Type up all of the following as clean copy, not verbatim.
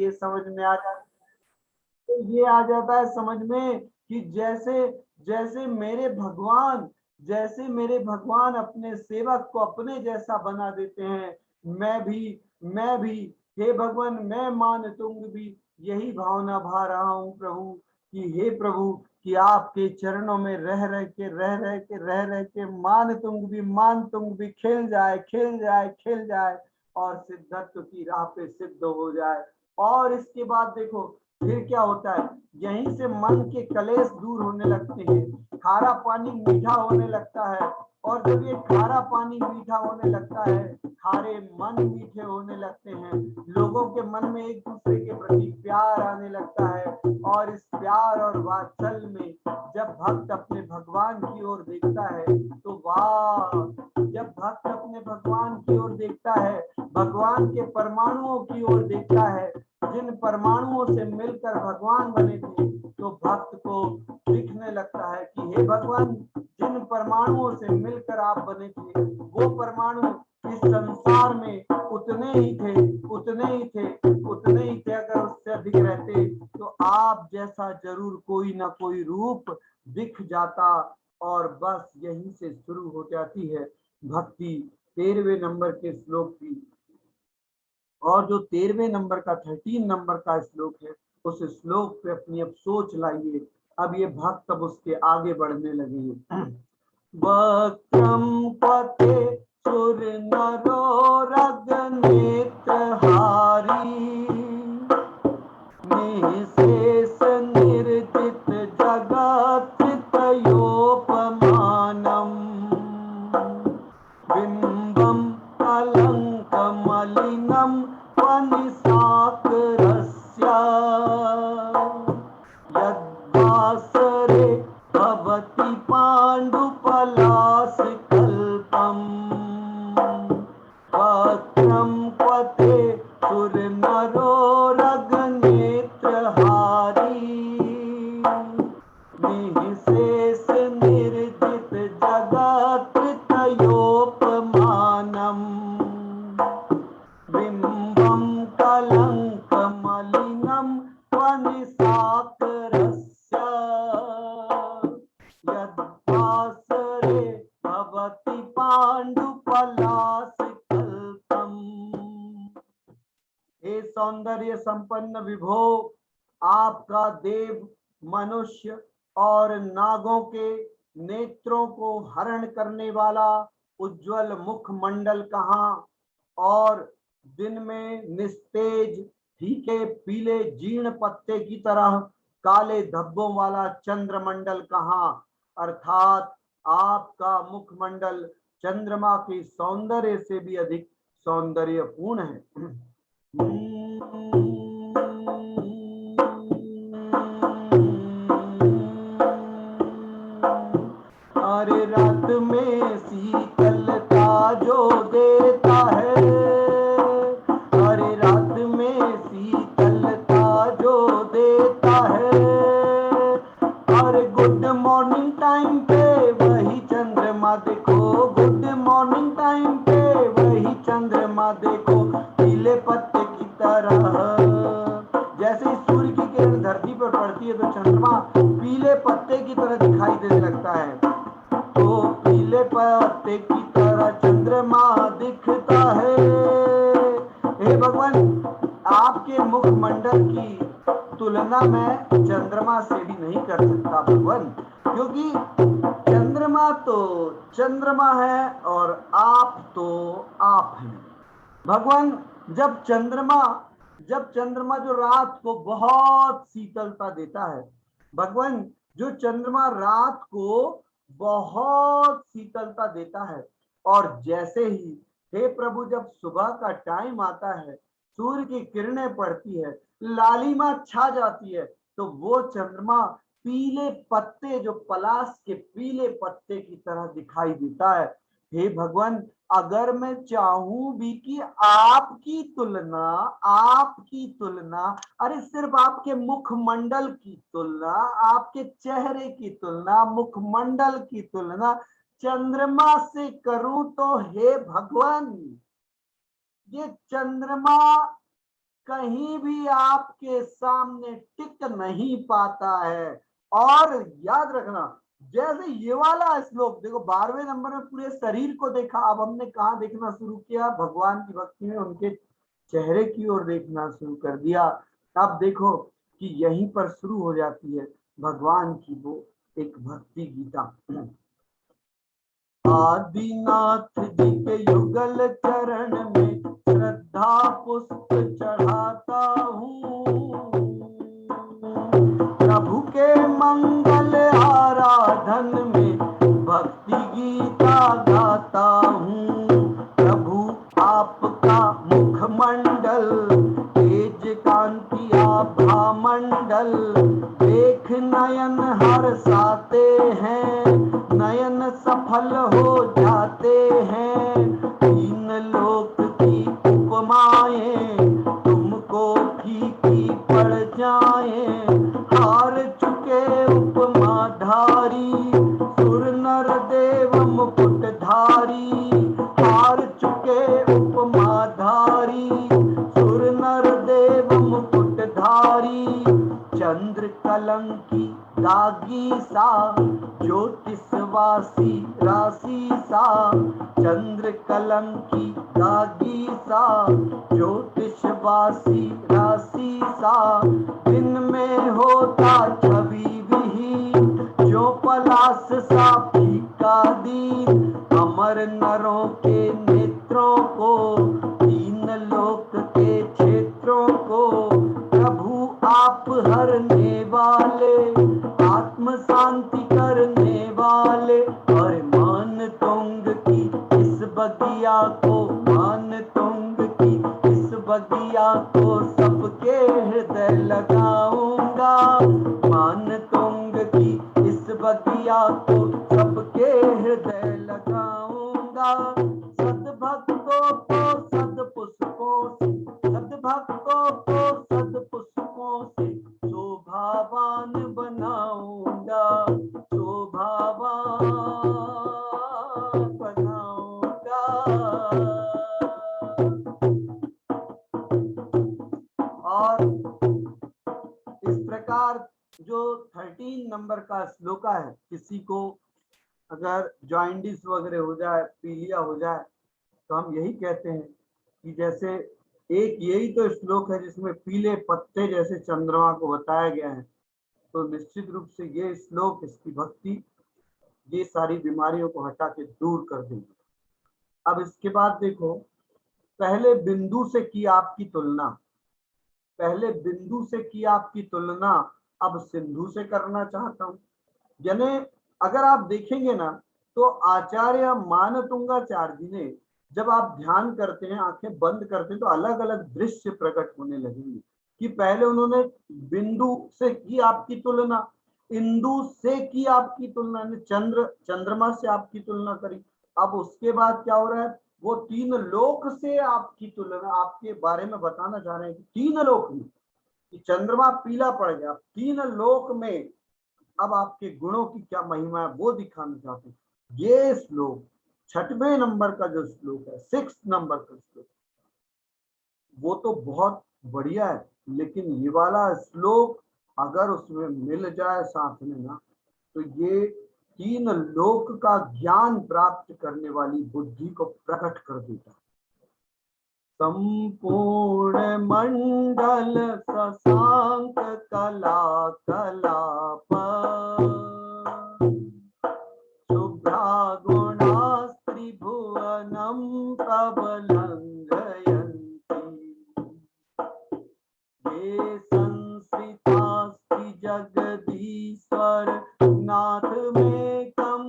ये समझ में आ जाता है। तो ये आ जाता है समझ में कि जैसे जैसे मेरे भगवान अपने सेवक को अपने जैसा बना देते हैं, मैं भी हे भगवान मैं मान तुंग भी यही भावना भा रहा हूँ प्रभु कि हे प्रभु कि आपके चरणों में रह रह के मान तुंग भी खिल जाए और सिद्धत्व की राह पे सिद्ध हो जाए। और इसके बाद देखो फिर क्या होता है, यहीं से मन के कलेश दूर होने लगते हैं, खारा पानी मीठा होने लगता है। और जब ये खारा पानी मीठा होने लगता है, खारे मन मीठे होने लगते हैं, लोगों के मन में एक दूसरे के प्रति प्यार आने लगता है। और इस प्यार और वात्सल्य में जब भक्त अपने भगवान की ओर देखता है तो वाह, जब भक्त अपने भगवान की ओर देखता है, भगवान के परमाणुओं की ओर देखता है, जिन परमाणुओं से मिलकर भगवान बने थे, तो भक्त को दिखने लगता है कि हे भगवान जिन परमाणुओं से मिलकर आप बने थे, वो परमाणु इस संसार में उतने ही थे। अगर उससे अधिक रहते तो आप जैसा जरूर कोई ना कोई रूप दिख जाता। और बस यहीं से शुरू हो जाती है भक्ति 13वें नंबर के श्लोक की। और जो 13वें नंबर का 13 नंबर का श्लोक है, उस श्लोक पे अपनी अब सोच लाइए। अब ये भक्त अब उसके आगे बढ़ने लगे हैं। वक्रम पते सुर नरो रग नेत्रहारी निःशेष निर्जित जगत तयोपमानम बिंबम अलंकमलिनम वनिसाकरस्य यद्वासरे भवति पाण्डुपलाशकल्पम् वक्त्रं क्वते सुरनरो रगनेत्रहारी निःशेष निर्जित जगत्त्रयोपमानम् बिंबम कलंकमलिनं वनिसाकरस्य यद्वासरे भवति पाण्डुपलाशकल्पम्। हे सौंदर्य संपन्न विभो, आपका देव मनुष्य और नागों के नेत्रों को हरण करने वाला उज्जवल मुखमंडल कहाँ, और दिन में निस्तेज फीके पीले जीर्ण पत्ते की तरह काले धब्बों वाला चंद्रमंडल कहाँ। अर्थात आपका मुखमंडल चंद्रमा के सौंदर्य से भी अधिक सौंदर्यपूर्ण है। अरे रात में शीतलता जो देता है, अरे रात में शीतलता जो देता है, अरे गुड मॉर्निंग टाइम पे वही चंद्रमा देखो, गुड मॉर्निंग टाइम पे वही चंद्रमा देखो, पीले पत्ते की तरह। जैसे ही सूर्य की किरण धरती पर पड़ती है तो चंद्रमा पीले पत्ते की तरह दिखाई देने लगता है। तो पीले पत्ते की तरह चंद्रमा दिखता है। हे भगवान, आपके मुखमंडल की तुलना मैं चंद्रमा से भी नहीं कर सकता भगवान, क्योंकि चंद्रमा है और आप तो आप हैं भगवान। जब चंद्रमा जो रात को बहुत शीतलता देता है भगवान, जो चंद्रमा रात को बहुत शीतलता देता है, और जैसे ही हे प्रभु जब सुबह का टाइम आता है, सूर्य की किरणें पड़ती है, लालिमा छा जाती है, तो वो चंद्रमा पीले पत्ते, जो पलाश के पीले पत्ते की तरह दिखाई देता है। हे भगवान, अगर मैं चाहूं भी कि आपकी तुलना, अरे सिर्फ आपके मुखमंडल की तुलना, आपके चेहरे की तुलना, मुखमंडल की तुलना चंद्रमा से करूं, तो हे भगवान ये चंद्रमा कहीं भी आपके सामने टिक नहीं पाता है। और याद रखना, जैसे ये वाला श्लोक देखो 12वें नंबर में पूरे शरीर को देखा, अब हमने कहाँ देखना शुरू किया, भगवान की भक्ति में उनके चेहरे की ओर देखना शुरू कर दिया। अब देखो कि यहीं पर शुरू हो जाती है भगवान की वो एक भक्ति गीता। आदिनाथ जी के युगल चरण में श्रद्धा पुष्प चढ़ाता हूँ, प्रभु के मंगल आराधन में भक्ति गीता गाता हूँ। प्रभु आपका मुखमंडल तेज कांति आभा मंडल, देख नयन हर्षाते हैं, नयन सफल हो जाते हैं। तीन लोक की उपमाएं तुमको फीकी पड़ जाएं, हार चुके उपमाधारी सुर नर देव मुकुटधारी, हार चुके उपमाधारी सुर नर देव मुकुटधारी। चंद्र कलंकी दागी सा ज्योतिषवासी राशि सा, चंद्र कलंकी दागी सा ज्योतिषवासी राशि सा, दिन में होता छवि विहीन जो पलाश सा फीका दीन। अमर नरों के नेत्रों को तीन लोक के क्षेत्रों को प्रभु आप हरने वाले, आत्म शांति करने वाले। और मान तुंग की इस बगिया को, मान तुंग की इस बगिया को सबके हृदय लगाऊंगा, मान तुंग की इस बगिया को सबके हृदय लगाऊंगा। सद्भक्तों को सद्पुष्पों से, सद्भक्तों को सद्पुष्पों से शोभावान बनाऊंगा, शोभावान बनाऊंगा। और इस प्रकार जो 13 नंबर का श्लोका है, किसी को अगर जॉइंडिस वगैरह हो जाए, पीलिया हो जाए, तो हम यही कहते हैं कि जैसे एक यही तो श्लोक है जिसमें पीले पत्ते जैसे चंद्रमा को बताया गया है, तो निश्चित रूप से ये श्लोक, इसकी भक्ति ये सारी बीमारियों को हटा के दूर कर देगी। अब इसके बाद देखो, पहले बिंदु से की आपकी तुलना, पहले बिंदु से की आपकी तुलना अब सिंधु से करना चाहता हूं। यानी अगर आप देखेंगे ना, तो आचार्य मानतुंगाचार्य ने जब आप ध्यान करते हैं, आंखें बंद करते हैं, तो अलग अलग दृश्य प्रकट होने लगेंगे। कि पहले उन्होंने बिंदु से की आपकी तुलना, इंदु से की आपकी तुलना, चंद्रमा से आपकी तुलना करी। अब उसके बाद क्या हो रहा है, वो तीन लोक से आपकी तुलना, आपके बारे में बताना चाह रहे हैं कि तीन लोक में, कि चंद्रमा पीला पड़ गया, तीन लोक में अब आपके गुणों की क्या महिमा है वो दिखाना चाहते हैं। ये श्लोक 6वें नंबर का जो श्लोक है, 6 नंबर का श्लोक, वो तो बहुत बढ़िया है। लेकिन ये वाला श्लोक अगर उसमें मिल जाए साथ में ना, तो ये तीन लोक का ज्ञान प्राप्त करने वाली बुद्धि को प्रकट कर देता है। संपूर्ण मंडल शशांक कला कलाप, शुभ्रा गुणास्त्रि भुवनम प्रबलंघयन्ति, ये संस्कृतास्ति जगदीश्वर नाथ में कम,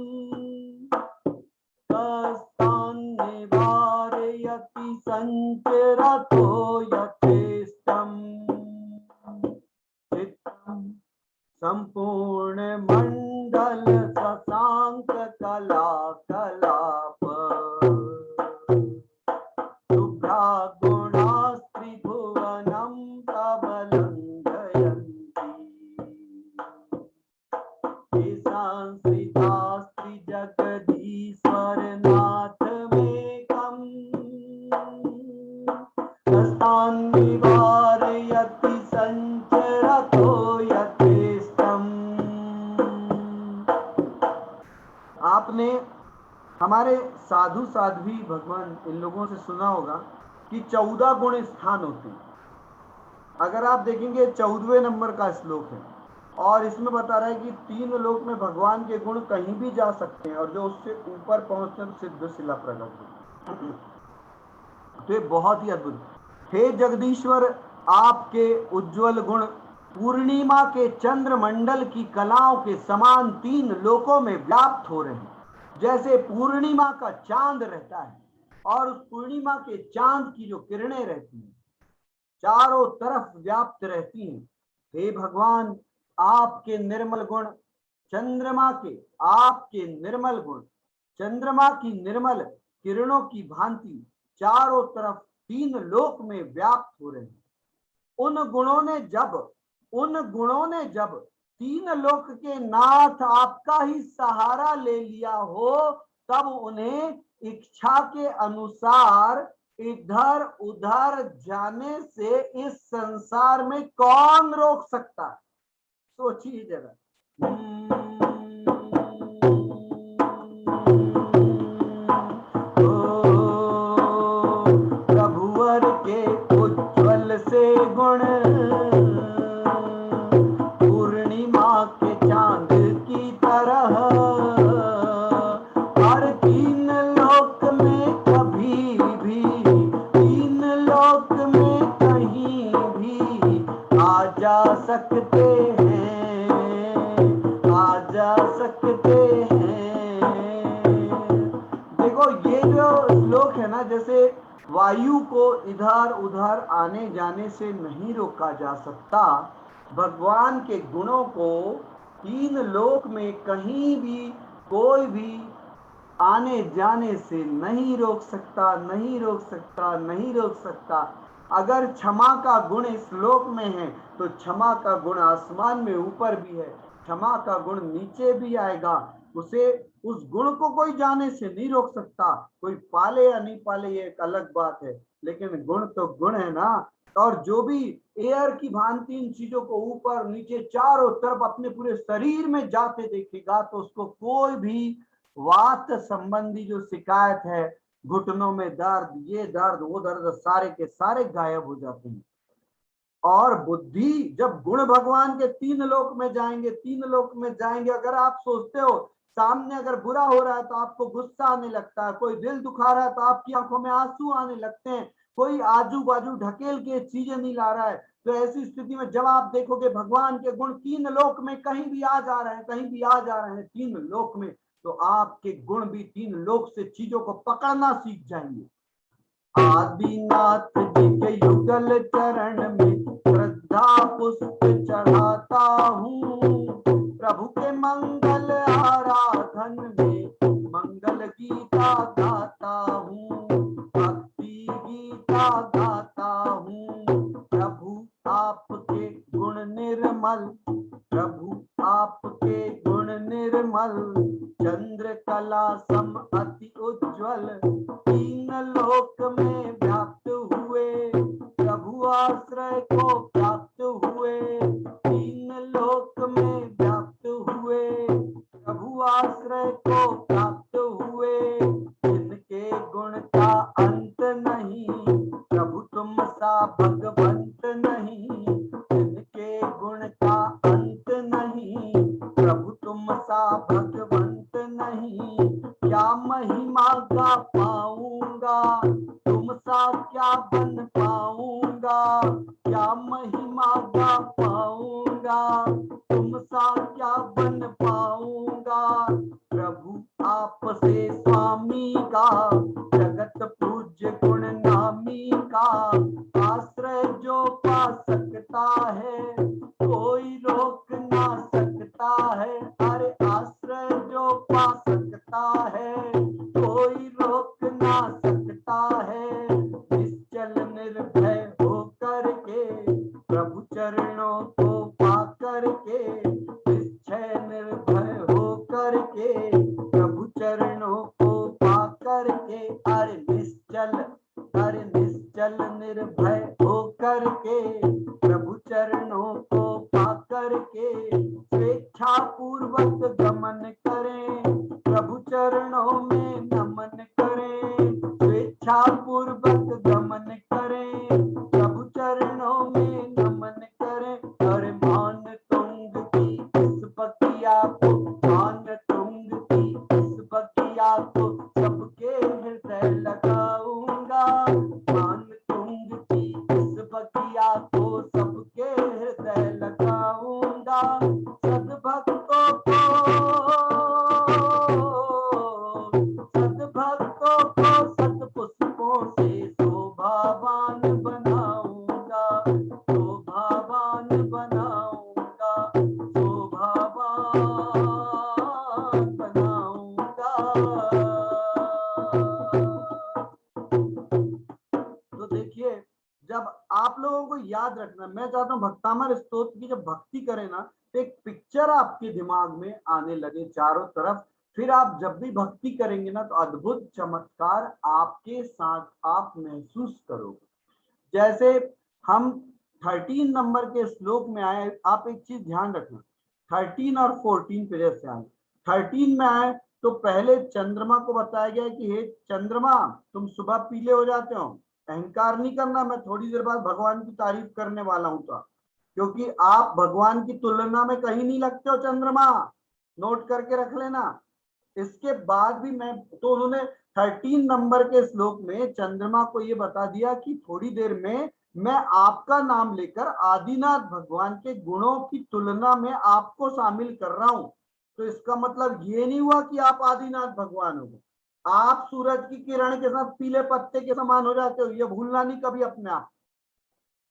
निवारयति संचरतो यथेष्टम्, चित्तम् संपूर्ण मंडल शशांक कला कलाप, शुभ्रा गुणास्त्रि भुवनम प्रबलंघयन्ति, ये संस्कृतास्ति जगदीश्वर नाथ में कम, निवार हमारे साधु साध्वी भगवान इन लोगों से सुना होगा कि 14 गुण स्थान होते हैं। अगर आप देखेंगे 14वें नंबर का श्लोक है और इसमें बता रहा है कि 3 लोक में भगवान के गुण कहीं भी जा सकते हैं और जो उससे ऊपर पहुंचते हैं सिद्ध शिला प्रकट। तो ये बहुत ही अद्भुत। हे जगदीश्वर, आपके उज्जवल गुण पूर्णिमा के चंद्र मंडल की कलाओं के समान 3 लोकों में व्याप्त हो रहे हैं। जैसे पूर्णिमा का चांद रहता है और उस पूर्णिमा के चांद की जो किरणें रहती हैं चारों तरफ व्याप्त रहती हैं। हे भगवान, आपके निर्मल गुण चंद्रमा के आपके निर्मल गुण चंद्रमा की निर्मल किरणों की भांति चारों तरफ 3 लोक में व्याप्त हो रहे हैं। उन गुणों ने जब 3 लोक के नाथ आपका ही सहारा ले लिया हो तब उन्हें इच्छा के अनुसार इधर उधर जाने से इस संसार में कौन रोक सकता है? सोचिए जरा। प्रभुवर के उज्जवल से गुण पूर्णिमा के चांद की तरह हर 3 लोक में कभी भी 3 लोक में कहीं भी आ जा सकते हैं। देखो ये जो श्लोक है ना, जैसे वायु को इधर उधर आने जाने से नहीं रोका जा सकता, भगवान के गुणों को 3 लोक में कहीं भी कोई भी आने जाने से नहीं रोक सकता। अगर क्षमा का गुण इस लोक में है तो क्षमा का गुण आसमान में ऊपर भी है, क्षमा का गुण नीचे भी आएगा। उसे उस गुण को कोई जाने से नहीं रोक सकता। कोई पाले या नहीं पाले ये एक अलग बात है, लेकिन गुण तो गुण है ना। और जो भी एयर की भांति इन चीजों को ऊपर नीचे चारों तरफ अपने पूरे शरीर में जाते देखेगा तो उसको कोई भी वात संबंधी जो शिकायत है, घुटनों में दर्द, ये दर्द वो दर्द, सारे के सारे गायब हो जाते हैं। और बुद्धि जब गुण भगवान के 3 लोक में जाएंगे, अगर आप सोचते हो सामने अगर बुरा हो रहा है तो आपको गुस्सा आने लगता है, कोई दिल दुखा रहा है तो आपकी आंखों में आंसू आने लगते हैं, कोई आजू बाजू ढकेल के चीजें नहीं ला रहा है, तो ऐसी स्थिति में जब आप देखोगे भगवान के गुण 3 लोक में कहीं भी आ जा रहे हैं 3 लोक में, तो आपके गुण भी 3 लोक से चीजों को पकड़ना सीख जाएंगे। आदिनाथ जी के युगल चरण में श्रद्धा पुष्प चढ़ाता हूँ, प्रभु के मंगल आराधन में मंगल गीता गाता हूँ, भक्ति गीता गाता हूँ। प्रभु आपके गुण निर्मल चंद्र कला सम अति उज्ज्वल 3 लोक में व्याप्त हुए, प्रभु आश्रय को प्राप्त हुए। 3 लोक में व्याप्त हुए, प्रभु आश्रय को प्राप्त हुए। जिनके गुण का अंत नहीं, प्रभु तुम सा भगवंत नहीं। जिनके गुण का अंत नहीं, प्रभु तुम सा भगवंत नहीं। क्या महिमा गा पाऊंगा, तुम सा क्या बन पाऊंगा। क्या महिमा गा पाऊंगा, तुम सा क्या बन पाऊंगा। प्रभु आपसे स्वामी का जगत पूज्य गुण नामी का आश्रय जो पा सकता है कोई रोक ना सकता है। अरे आश्रय जो पा सकता है कोई रोक ना सकता है। निश्चल निर्भय होकर के प्रभु चरणों को पा करके, निश्चय निर्भय होकर के प्रभु चरणों को पा करके। अरे निश्चल निर्भय होकर के प्रभु चरणों को पा करके स्वेच्छा पूर्वक गमन करें, प्रभु चरणों में बनाऊंगा, शोभावान बनाऊंगा। तो देखिए, जब आप लोगों को याद रखना, मैं चाहता हूं भक्तामर स्तोत्र की जब भक्ति करें ना, तो एक पिक्चर आपके दिमाग में आने लगे चारों तरफ। फिर आप जब भी भक्ति करेंगे ना, तो अद्भुत चमत्कार आपके साथ आप महसूस करोगे। जैसे हम 13 नंबर के श्लोक में आए, आप एक चीज ध्यान रखना, 13 और 14 पे जैसे आए, 13 में आए तो पहले चंद्रमा को बताया गया कि हे चंद्रमा, तुम सुबह पीले हो जाते हो, अहंकार नहीं करना, मैं थोड़ी देर बाद भगवान की तारीफ करने वाला हूं, तो क्योंकि आप भगवान की तुलना में कहीं नहीं लगते हो चंद्रमा, नोट करके रख लेना। इसके बाद भी मैं तो उन्होंने 13 नंबर के श्लोक में चंद्रमा को ये बता दिया कि थोड़ी देर में मैं आपका नाम लेकर आदिनाथ भगवान के गुणों की तुलना में आपको शामिल कर रहा हूं। तो इसका मतलब ये नहीं हुआ कि आप आदिनाथ भगवान हो, आप सूरज की किरण के साथ पीले पत्ते के समान हो जाते हो, ये भूलना नहीं कभी अपने आप।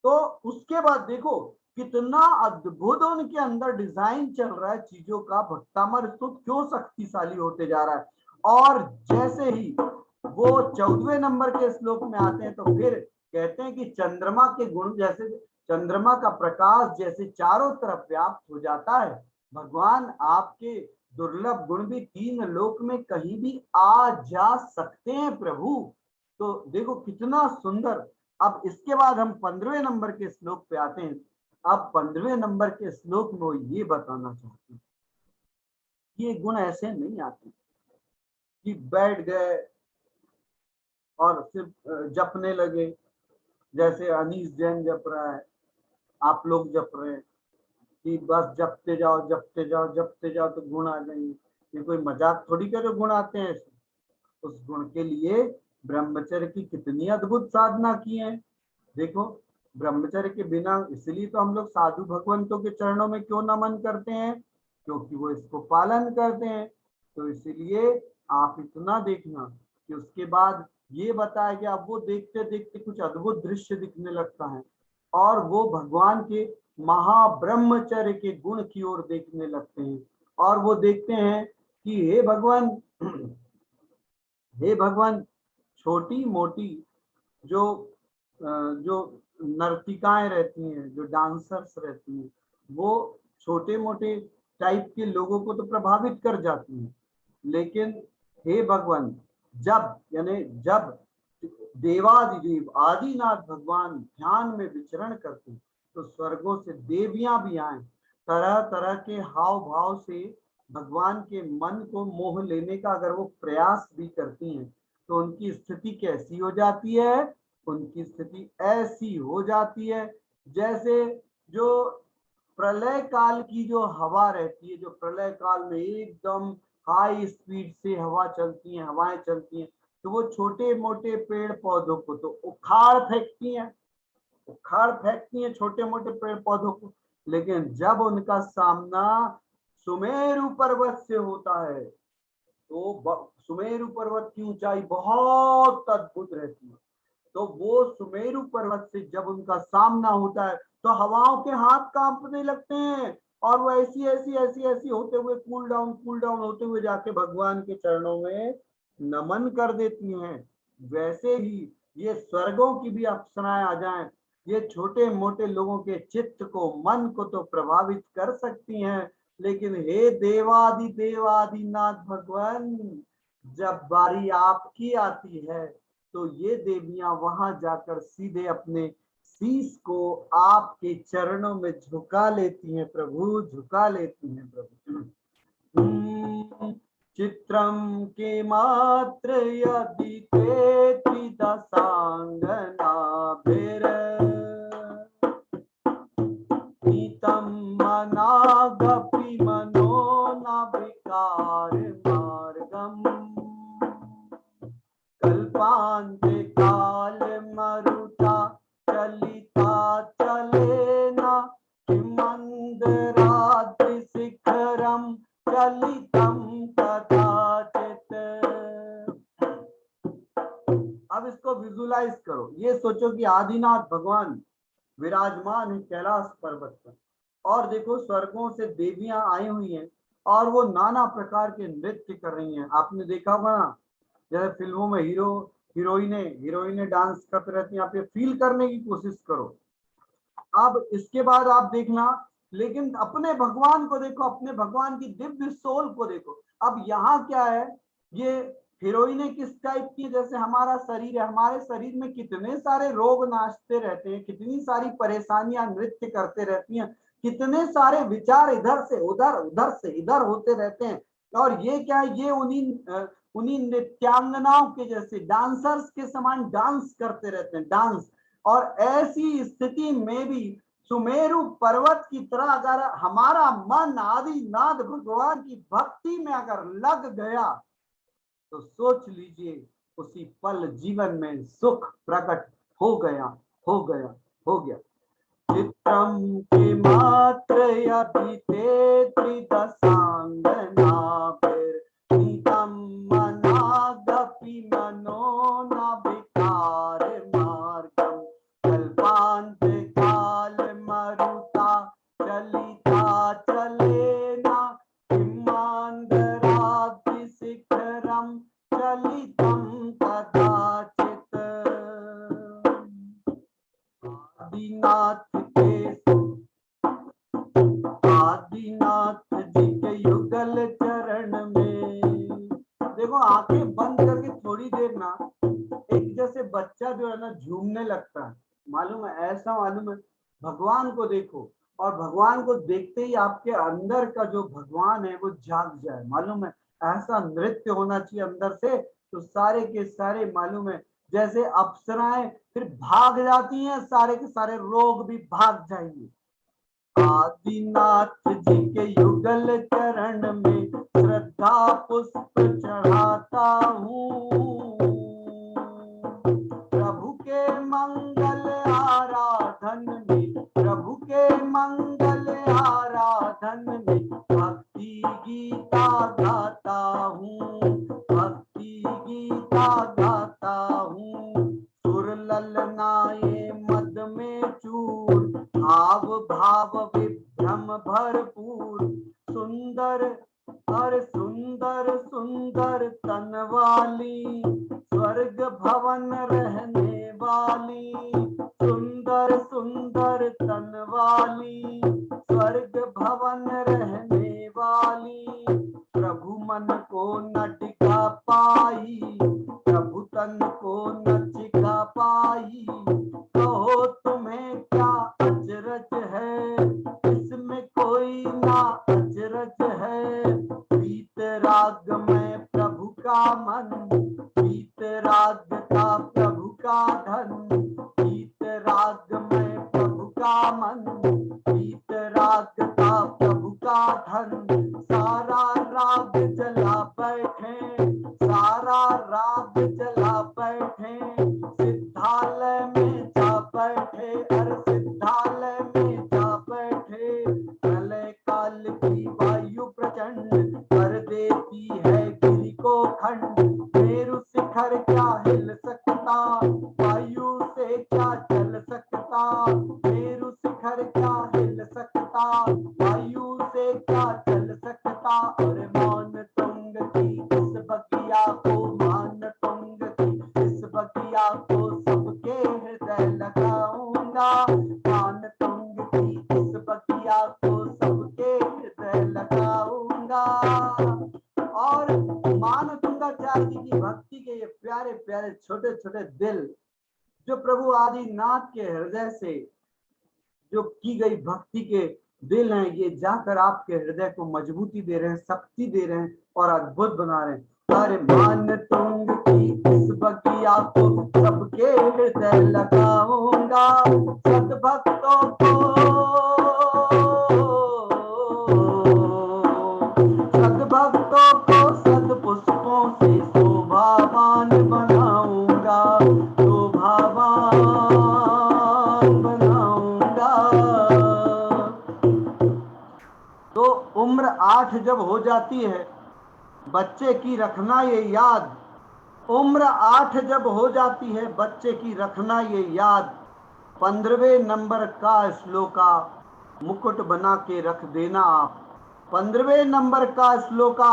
तो उसके बाद देखो कितना अद्भुत उनके अंदर डिजाइन चल रहा है चीजों का, भक्तामर स्तुत क्यों शक्तिशाली होते जा रहा है। और जैसे ही वो 14वें नंबर के श्लोक में आते हैं, तो फिर कहते हैं कि चंद्रमा के गुण जैसे, चंद्रमा का प्रकाश जैसे चारों तरफ व्याप्त हो जाता है, भगवान आपके दुर्लभ गुण भी 3 लोक में कहीं भी आ जा सकते हैं प्रभु। तो देखो कितना सुंदर। अब इसके बाद हम 15वें नंबर के श्लोक पे आते हैं। अब 15वें नंबर के श्लोक में वो ये बताना चाहते हैं कि ये गुण ऐसे नहीं आते कि बैठ गए और सिर्फ जपने लगे, जैसे अनीस जैन जप रहा है, आप लोग जप रहे हैं कि बस जपते जाओ जपते जाओ जपते जाओ तो गुण आ जाएंगे। ये कोई मजाक थोड़ी का जो गुण आते हैं। उस गुण के लिए ब्रह्मचर्य की कितनी अद्भुत साधना की है। देखो, ब्रह्मचर्य के बिना, इसलिए तो हम लोग साधु भगवंतों के चरणों में क्यों नमन करते हैं, क्योंकि वो इसको पालन करते हैं। तो इसलिए आप इतना देखना कि उसके बाद ये बताया गया, अब वो देखते देखते कुछ अद्भुत दृश्य दिखने लगता है और वो भगवान के महाब्रह्मचर्य के गुण की ओर देखने लगते हैं। और वो देखते हैं कि हे भगवान, हे भगवान, छोटी मोटी जो जो नर्तिकाएं रहती हैं, जो डांसर्स रहती हैं, वो छोटे मोटे टाइप के लोगों को तो प्रभावित कर जाती हैं। लेकिन हे भगवान, जब यानी जब देवादिदेव आदिनाथ भगवान ध्यान में विचरण करते हैं, तो स्वर्गों से देवियां भी आए, तरह तरह के हाव भाव से भगवान के मन को मोह लेने का अगर वो प्रयास भी करती हैं, तो उनकी स्थिति कैसी हो जाती है, उनकी स्थिति ऐसी हो जाती है जैसे जो प्रलय काल की जो हवा रहती है, जो प्रलय काल में एकदम हाई स्पीड से हवा चलती है, हवाएं चलती हैं, तो वो छोटे मोटे पेड़ पौधों को तो उखाड़ फेंकती हैं, उखाड़ फेंकती हैं छोटे मोटे पेड़ पौधों को। लेकिन जब उनका सामना सुमेरु पर्वत से होता है, तो सुमेरु पर्वत की ऊंचाई बहुत अद्भुत रहती है, तो वो सुमेरु पर्वत से जब उनका सामना होता है, तो हवाओं के हाथ कांपने लगते हैं और वो ऐसी ऐसी ऐसी ऐसी होते हुए कूल डाउन होते हुए जाके भगवान के चरणों में नमन कर देती हैं। वैसे ही ये स्वर्गों की भी अप्सराएं आ जाएं, ये छोटे मोटे लोगों के चित्त को, मन को तो प्रभावित कर सकती हैं, लेकिन हे देवादि देवादिनाथ भगवान, जब बारी आपकी आती है, तो ये देवियां वहां जाकर सीधे अपने शीश को आपके चरणों में झुका लेती हैं प्रभु, झुका लेती हैं प्रभु। चित्रम के मात्र यदि ते त्रिदशांगना भेर नीतम मनागपि मनो न विकार मार्गम कल्पांते काल मरुता चलिता चलेना किमंदराद्रि शिखरम चलितम कदाचित। अब इसको विजुलाइज करो, ये सोचो कि आदिनाथ भगवान विराजमान है कैलाश पर्वत पर। और देखो स्वर्गों से देवियां आई हुई हैं और वो नाना प्रकार के नृत्य कर रही हैं। आपने देखा होगा ना, जैसे फिल्मों में हीरोइने डांस करते रहती हैं, आप ये फील करने की कोशिश करो। अब इसके बाद आप देखना, लेकिन अपने भगवान को देखो, अपने भगवान की दिव्य सोल को देखो। अब यहाँ क्या है, ये हीरोइनें किस टाइप की, जैसे हमारा शरीर है, हमारे शरीर में कितने सारे रोग नाचते रहते हैं, कितनी सारी परेशानियां नृत्य करते रहती हैं, कितने सारे विचार इधर से उधर, उधर से इधर होते रहते हैं। और ये क्या है, ये उन्हीं नृत्यांगनाओं के जैसे डांसर्स के समान डांस करते रहते हैं, डांस। और ऐसी स्थिति में भी सुमेरु पर्वत की तरह अगर हमारा मन आदिनाथ भगवान की भक्ति में अगर लग गया तो सोच लीजिए उसी पल जीवन में सुख प्रकट हो गया, हो गया, हो गया। चित्रम के मात्र अभिते त्रिदशांगना नीतम मनागपि मनो न विकार मार्गम कल्पांत काल मरुता चलिता चलेना हिमांधराद्रि शिखरम चलितम कदाचित। आदिनाथ जी के युगल चरण में देखो, आंखें बंद करके थोड़ी देर ना, एक जैसे बच्चा जो है ना झूमने लगता है, मालूम है, ऐसा मालूम है। भगवान को देखो और भगवान को देखते ही आपके अंदर का जो भगवान है वो जाग जाए, मालूम है। ऐसा नृत्य होना चाहिए अंदर से, तो सारे के सारे मालूम है, जैसे अप्सराएं फिर भाग जाती हैं, सारे के सारे रोग भी भाग जाएंगे। आदिनाथ जी के युगल चरण में श्रद्धा पुष्प चढ़ाता हूँ, प्रभु के मंगल आराधन में, प्रभु के मंगल आराधन में भक्ति गीता गाता हूँ, भक्ति गीता गाता हूँ। सुर ललनाए मद में चूर, भाव भाव विभ्रम भरपूर, सुंदर और सुंदर सुंदर तन वाली, स्वर्ग भवन रहने वाली, सुंदर सुंदर तन वाली, स्वर्ग भवन रहने वाली, प्रभु मन को न टिका पाई, प्रभु तन को न टिका पाई, कहो तुम्हें क्या अचरज है, इसमें कोई ना अचरज है। प्रीत राग में प्रभु का मन, प्रीत राग का प्रभु का धन, प्रीत राग में प्रभु का मन, प्रीत राग का प्रभु का धन। सारा राग जला बैठे, सारा राग जला बैठे, सिद्धालय में जा बैठे, अरे सिद्धालय में जा बैठे। प्रलय काल की वायु प्रचंड कर देती है गिरि को खंड, मेरु शिखर क्या हिल सकता, वायु से क्या चल सकता, मेरु शिखर क्या हिल सकता, वायु से क्या चल सकता। और मान तुंग की इस बगिया को, मान तुंग की इस बगिया को सबके हृदय लगाऊंगा, मान तुंग की इस बगिया को सबके हृदय लगाऊंगा। और मान तुंगाचार्य जी की भक्ति के ये प्यारे प्यारे छोटे छोटे दिल, जो प्रभु आदिनाथ के हृदय से जो की गई भक्ति के दिल हैं, ये जाकर आपके हृदय को मजबूती दे रहे हैं, शक्ति दे रहे हैं और अद्भुत बना रहे हैं। अरे मान तुंग की इस बगिया को सबके हृदय लगाऊंगा, सद्भक्तों को, सद्भक्तों को सद्पुष्पों से शोभावान बनाऊंगा, शोभावान बनाऊंगा। तो उम्र 8 जब हो जाती है, बच्चे की रखना ये याद, उम्र 8 जब हो जाती है बच्चे की रखना ये याद, 15वें नंबर का श्लोका मुकुट बना के रख देना आप। 15वें नंबर का श्लोका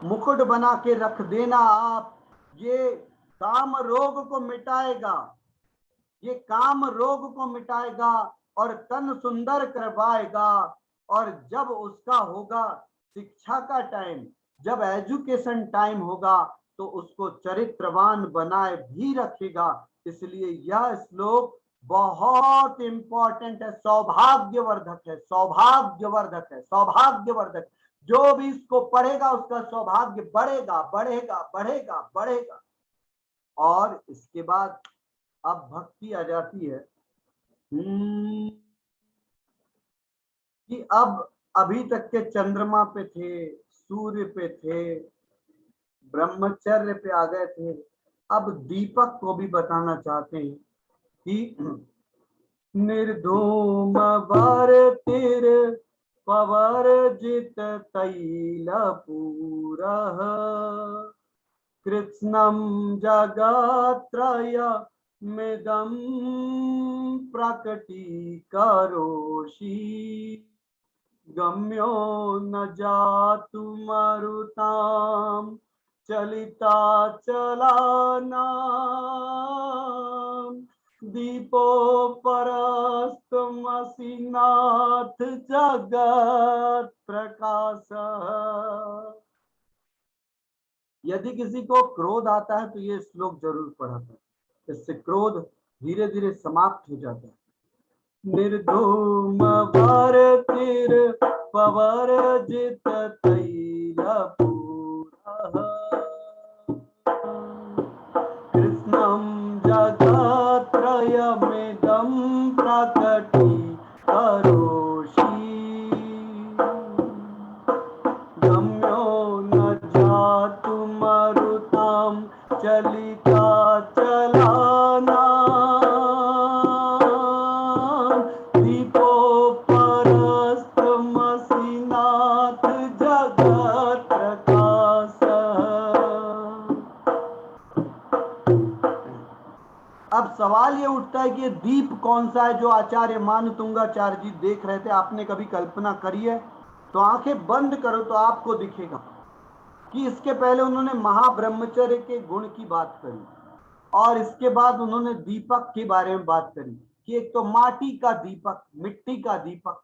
मुकुट बना के रख देना आप। ये काम रोग को मिटाएगा, ये काम रोग को मिटाएगा और तन सुंदर करवाएगा। और जब उसका होगा शिक्षा का टाइम, जब एजुकेशन टाइम होगा, तो उसको चरित्रवान बनाए भी रखेगा। इसलिए यह श्लोक बहुत इंपॉर्टेंट है, सौभाग्यवर्धक है, सौभाग्यवर्धक है, सौभाग्यवर्धक। जो भी इसको पढ़ेगा उसका सौभाग्य बढ़ेगा, बढ़ेगा, बढ़ेगा, बढ़ेगा। और इसके बाद अब भक्ति आ जाती है कि अब अभी तक के चंद्रमा पे थे, सूर्य पे थे, ब्रह्मचर्य पे आ गए थे, अब दीपक को भी बताना चाहते हैं कि निर्धूम भारतिर पवर जित तैल पूरः कृत्स्नम जगत्रय मिदं प्रकटीकरोषि गम्यो न जातु मरुतां चलिता चलानां दीपोपरस्तमसि नाथ जगत प्रकाशः। यदि किसी को क्रोध आता है तो ये श्लोक जरूर पढ़ा था, इससे क्रोध धीरे धीरे समाप्त हो जाता है। निर्धूम भारतिर पवर जित तैल पूरः कृष्णं जगत्रयमिदं प्रकटीकरोषि गम्यो न जातु मरुतां चलिता चलानां दीपोपरस्तमसि नाथ जगत प्रकाशः। अब सवाल ये उठता है कि ये दीप कौन सा है जो आचार्य मानतुंगाचार्य जी देख रहे थे? आपने कभी कल्पना करी है? तो आंखें बंद करो तो आपको दिखेगा कि इसके पहले उन्होंने महाब्रह्मचर्य के गुण की बात करी और इसके बाद उन्होंने दीपक के बारे में बात करी कि एक तो माटी का दीपक, मिट्टी का दीपक,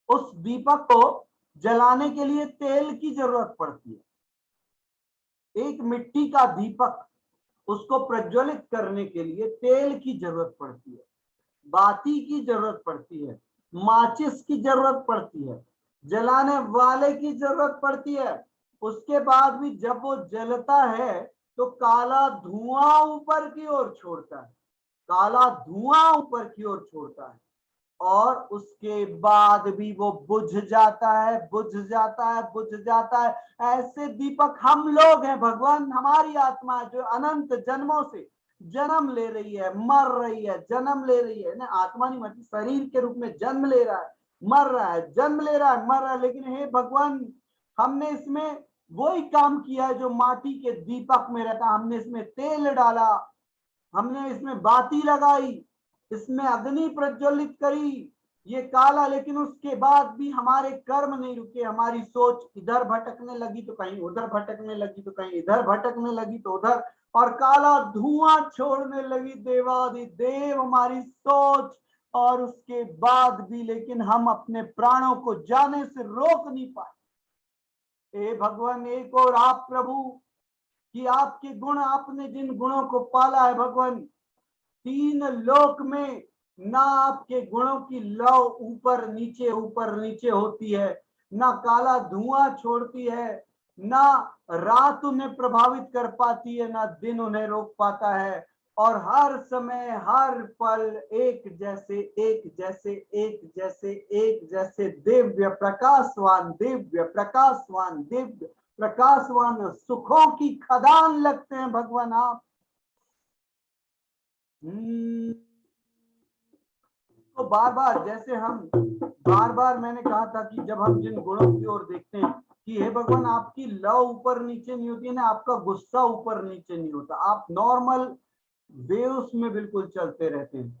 उस दीपक को जलाने के लिए तेल की जरूरत पड़ती है। एक मिट्टी का दीपक, उसको प्रज्वलित करने के लिए तेल की जरूरत पड़ती है, बाती की जरूरत पड़ती है, माचिस की जरूरत पड़ती है, जलाने वाले की जरूरत पड़ती है। उसके बाद भी जब वो जलता है तो काला धुआं ऊपर की ओर छोड़ता है, काला धुआं ऊपर की ओर छोड़ता है और उसके बाद भी वो बुझ जाता है, बुझ जाता है, बुझ जाता है। ऐसे दीपक हम लोग हैं भगवान, हमारी आत्मा जो अनंत जन्मों से जन्म ले रही है, मर रही है, जन्म ले रही है ना, आत्मा नहीं मरती, शरीर के रूप में जन्म ले रहा है, मर रहा है, जन्म ले रहा है, मर रहा है। लेकिन हे भगवान, हमने इसमें वही काम किया है जो माटी के दीपक में रहता। हमने इसमें तेल डाला, हमने इसमें बाती लगाई, इसमें अग्नि प्रज्वलित करी, ये काला, लेकिन उसके बाद भी हमारे कर्म नहीं रुके। हमारी सोच इधर भटकने लगी तो कहीं उधर भटकने लगी, तो कहीं इधर भटकने लगी तो उधर, और काला धुआं छोड़ने लगी देवादिदेव हमारी सोच। और उसके बाद भी लेकिन हम अपने प्राणों को जाने से रोक नहीं पाए। हे भगवान, एक और आप प्रभु कि आपके गुण, आपने जिन गुणों को पाला है भगवान, तीन लोक में ना आपके गुणों की लौ ऊपर नीचे होती है, ना काला धुआं छोड़ती है, ना रात उन्हें प्रभावित कर पाती है, ना दिन उन्हें रोक पाता है। और हर समय हर पल एक जैसे एक जैसे एक जैसे एक जैसे दिव्य प्रकाशवान, दिव्य प्रकाशवान, दिव्य प्रकाशवान सुखों की खदान लगते हैं भगवान आप। तो बार बार, जैसे हम बार बार, मैंने कहा था कि जब हम जिन गुणों की ओर देखते हैं कि हे भगवान, आपकी लव ऊपर नीचे नहीं होती है ना, आपका गुस्सा ऊपर नीचे नहीं होता, आप नॉर्मल वेव्स में बिल्कुल चलते रहते हैं।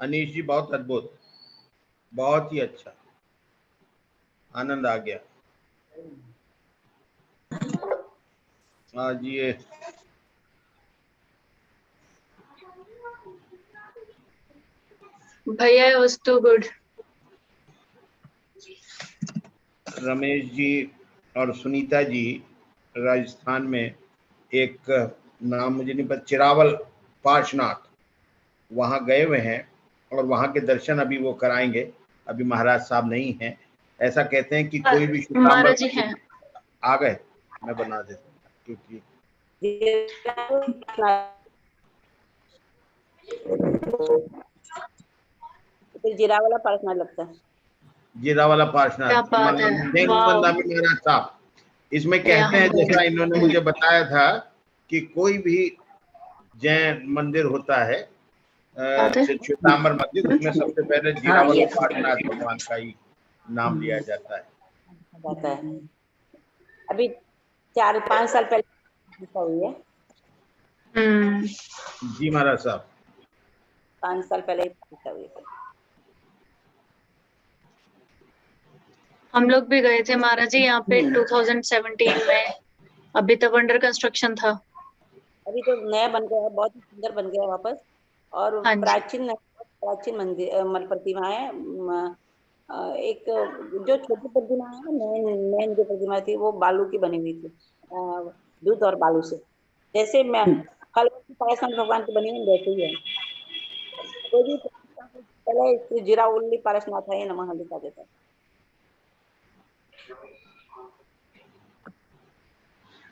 अनीश जी बहुत अद्भुत, बहुत ही अच्छा, आनंद आ गया। हाँ जी, ये भैया it was too good. Ramesh ji और सुनीता जी राजस्थान में एक नाम मुझे नहीं पता, चिरावल पार्श्वनाथ, वहां गए हुए हैं और वहां के दर्शन अभी वो कराएंगे। अभी महाराज साहब नहीं हैं। ऐसा कहते हैं कि कोई भी श्वेतांबर महाराज जी हैं। आ गए, मैं बना देता हूँ क्योंकि जीरावाला पार्श्वनाथ लगता है। जीरावाला क्या पार्श्वनाथ, बात है, वाओ। महाराज साहब इसमें कहते यहाँ हैं, पे जैसा इन्होंने मुझे बताया था कि कोई भी जैन मंदिर होता है बात है। श्वेतांबर मंदिर, उसमें सबसे पहले हाँ, जीरावल ये पार्श्वनाथ भगवान का ही नाम लिया जाता है। जाता है। अभी 4-5 साल पहले हुई है। जी महाराज साहब, 5 साल पहले हुई है। हम लोग भी गए थे महाराज जी यहाँ पे 2017 में, अभी तब अंडर कंस्ट्रक्शन था। अभी तो नया बन गया है, बहुत ही सुंदर बन गया है वापस। और हाँ जी। प्राचीन मंदिर मतलब प्रतिमा है। एक जो छोटी प्रतिमा है, मेन जो प्रतिमा थी वो बालू की बनी हुई थी, दूध और बालू से, जैसे मैं कल पारसनाथ भगवान की बनी हुई वैसे ही है। कोई भी पहले जीरावली पारसनाथ है नमः लिखा देता है।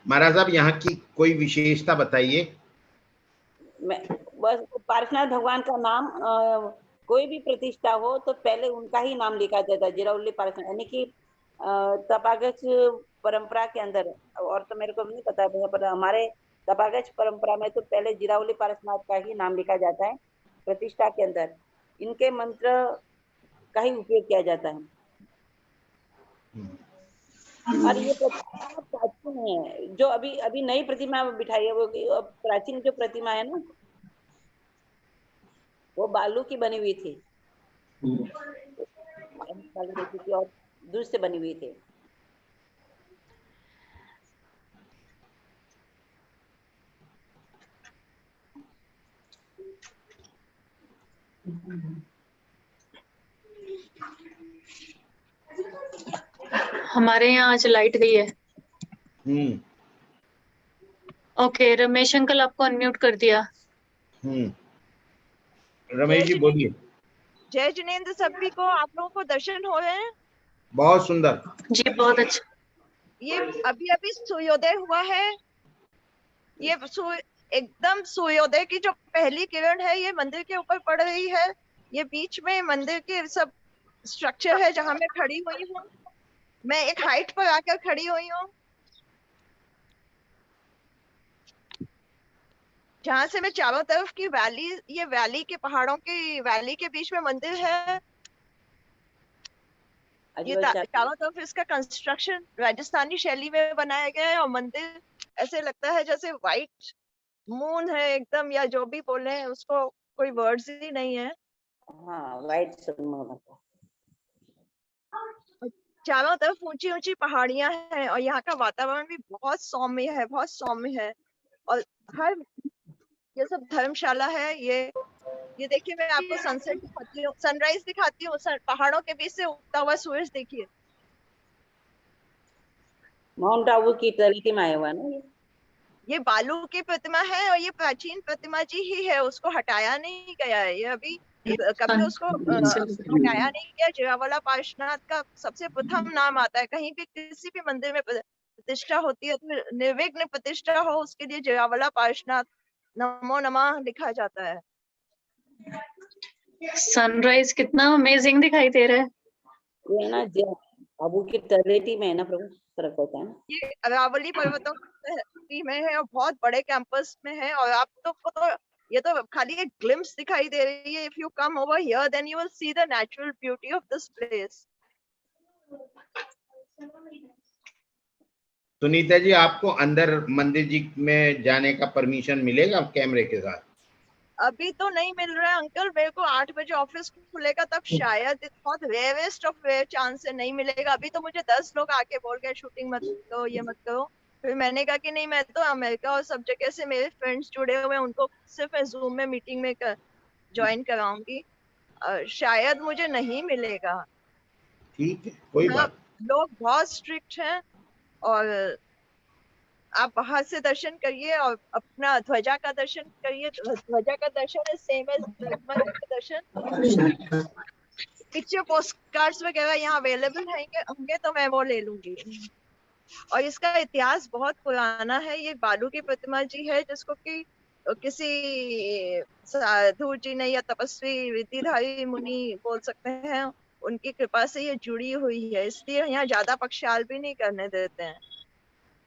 महाराज साहब यहाँ की कोई विशेषता बताइए। बस पारसनाथ भगवान का नाम कोई भी प्रतिष्ठा हो तो पहले उनका ही नाम लिखा जाता है, जीरावली पारसनाथ, यानी कि तपागच परंपरा के अंदर, और तो मेरे को नहीं पता है, पर हमारे तपागच परंपरा में तो पहले जीरावली पारसनाथ का ही नाम लिखा जाता है प्रतिष्ठा के अंदर। इनके मंत्र का ही उपयोग किया जाता है। और ये प्रतिमा प्राचीन है, जो अभी अभी नई प्रतिमा बिठाई है, वो प्राचीन जो प्रतिमा है ना, वो बालू की बनी हुई थी और दूध से बनी हुई थी। हमारे यहाँ आज लाइट गई है। ओके, रमेश अंकल आपको अनम्यूट कर दिया। रमेश जी बोलिए। जय जिनेंद्र सभी को, आप लोगों को दर्शन हो रहे हैं? बहुत सुंदर जी, बहुत अच्छा। ये अभी अभी सूर्योदय हुआ है। ये एकदम सूर्योदय की जो पहली किरण है ये मंदिर के ऊपर पड़ रही है। ये बीच में मंदिर के सब स्ट्रक्चर है जहां मैं खड़ी हुई हूँ। मैं एक हाइट पर आकर खड़ी हुई हूँ, जहां से मैं चारों तरफ की वैली, ये वैली के पहाड़ों की वैली के बीच में मंदिर है। ये चारों तरफ इसका कंस्ट्रक्शन राजस्थानी शैली में बनाया गया है और मंदिर ऐसे लगता है जैसे व्हाइट मून है एकदम, या जो भी बोले हैं उसको, कोई वर्ड्स ही नहीं है। हाँ, व्हाइट चारों तरफ ऊंची ऊंची पहाड़ियां हैं और यहाँ का वातावरण भी बहुत सौम्य है, बहुत सौम्य है। और हर ये सब धर्मशाला है। ये देखिए, मैं आपको सनसेट दिखाती हूँ, सनराइज दिखाती हूँ। पहाड़ों के बीच से उगता हुआ सूरज देखिए। माउंट आबू की तरीके में आया हुआ है ना ये बालू की प्रतिमा है और ये प्राचीन प्रतिमा जी ही है, उसको हटाया नहीं गया है। ये अभी कभी उसको हटाया नहीं गया। जीरावाला पार्श्वनाथ का सबसे प्रथम नाम आता है। कहीं भी किसी भी मंदिर में प्रतिष्ठा होती है तो निर्विघ्न प्रतिष्ठा हो, उसके लिए जीरावाला पार्श्वनाथ नमो नमः लिखा जाता है। सनराइज कितना अमेजिंग दिखाई दे रहा है। ये ना आबू की तलेटी में है ना प्रभु, फर्क होता है। ये अरावली पर्वतों में है और बहुत बड़े कैंपस में है। और आप तो ये तो खाली एक ग्लिम्स दिखाई दे रही है। If you come over here then you will see the natural beauty of this place. Sunita ji, आपको अंदर मंदिर जी में जाने का परमिशन मिलेगा कैमरे के साथ? अभी तो नहीं मिल रहा है अंकल, मेरे को 8 बजे ऑफिस खुलेगा तब शायद, बहुत रेयरेस्ट ऑफ रेयर चांस से नहीं मिलेगा। अभी तो मुझे 10 लोग आके बोल गए शूटिंग मत करो, ये मत करो। फिर मैंने कहा कि नहीं, मैं तो अमेरिका और सब जगह से मेरे फ्रेंड्स जुड़े हुए हैं, उनको सिर्फ मैं जूम में मीटिंग में ज्वाइन कराऊंगी। शायद मुझे नहीं मिलेगा। ठीक है, कोई हाँ, बात लोग बहुत स्ट्रिक्ट हैं। और आप बाहर से दर्शन करिए और अपना ध्वजा का दर्शन करिए। ध्वजा का दर्शन है सेम एज मंदिर का दर्शन। पिक्चर पोस्ट कार्ड्स वगैरह यहाँ अवेलेबल होंगे तो मैं वो ले लूंगी। और इसका इतिहास बहुत पुराना है। ये बालू की प्रतिमा जी है, जिसको कि किसी साधु जी ने या तपस्वी रिद्धिधारी मुनि बोल सकते हैं, उनकी कृपा से ये जुड़ी हुई है, इसलिए यहाँ ज्यादा पक्षाल भी नहीं करने देते हैं।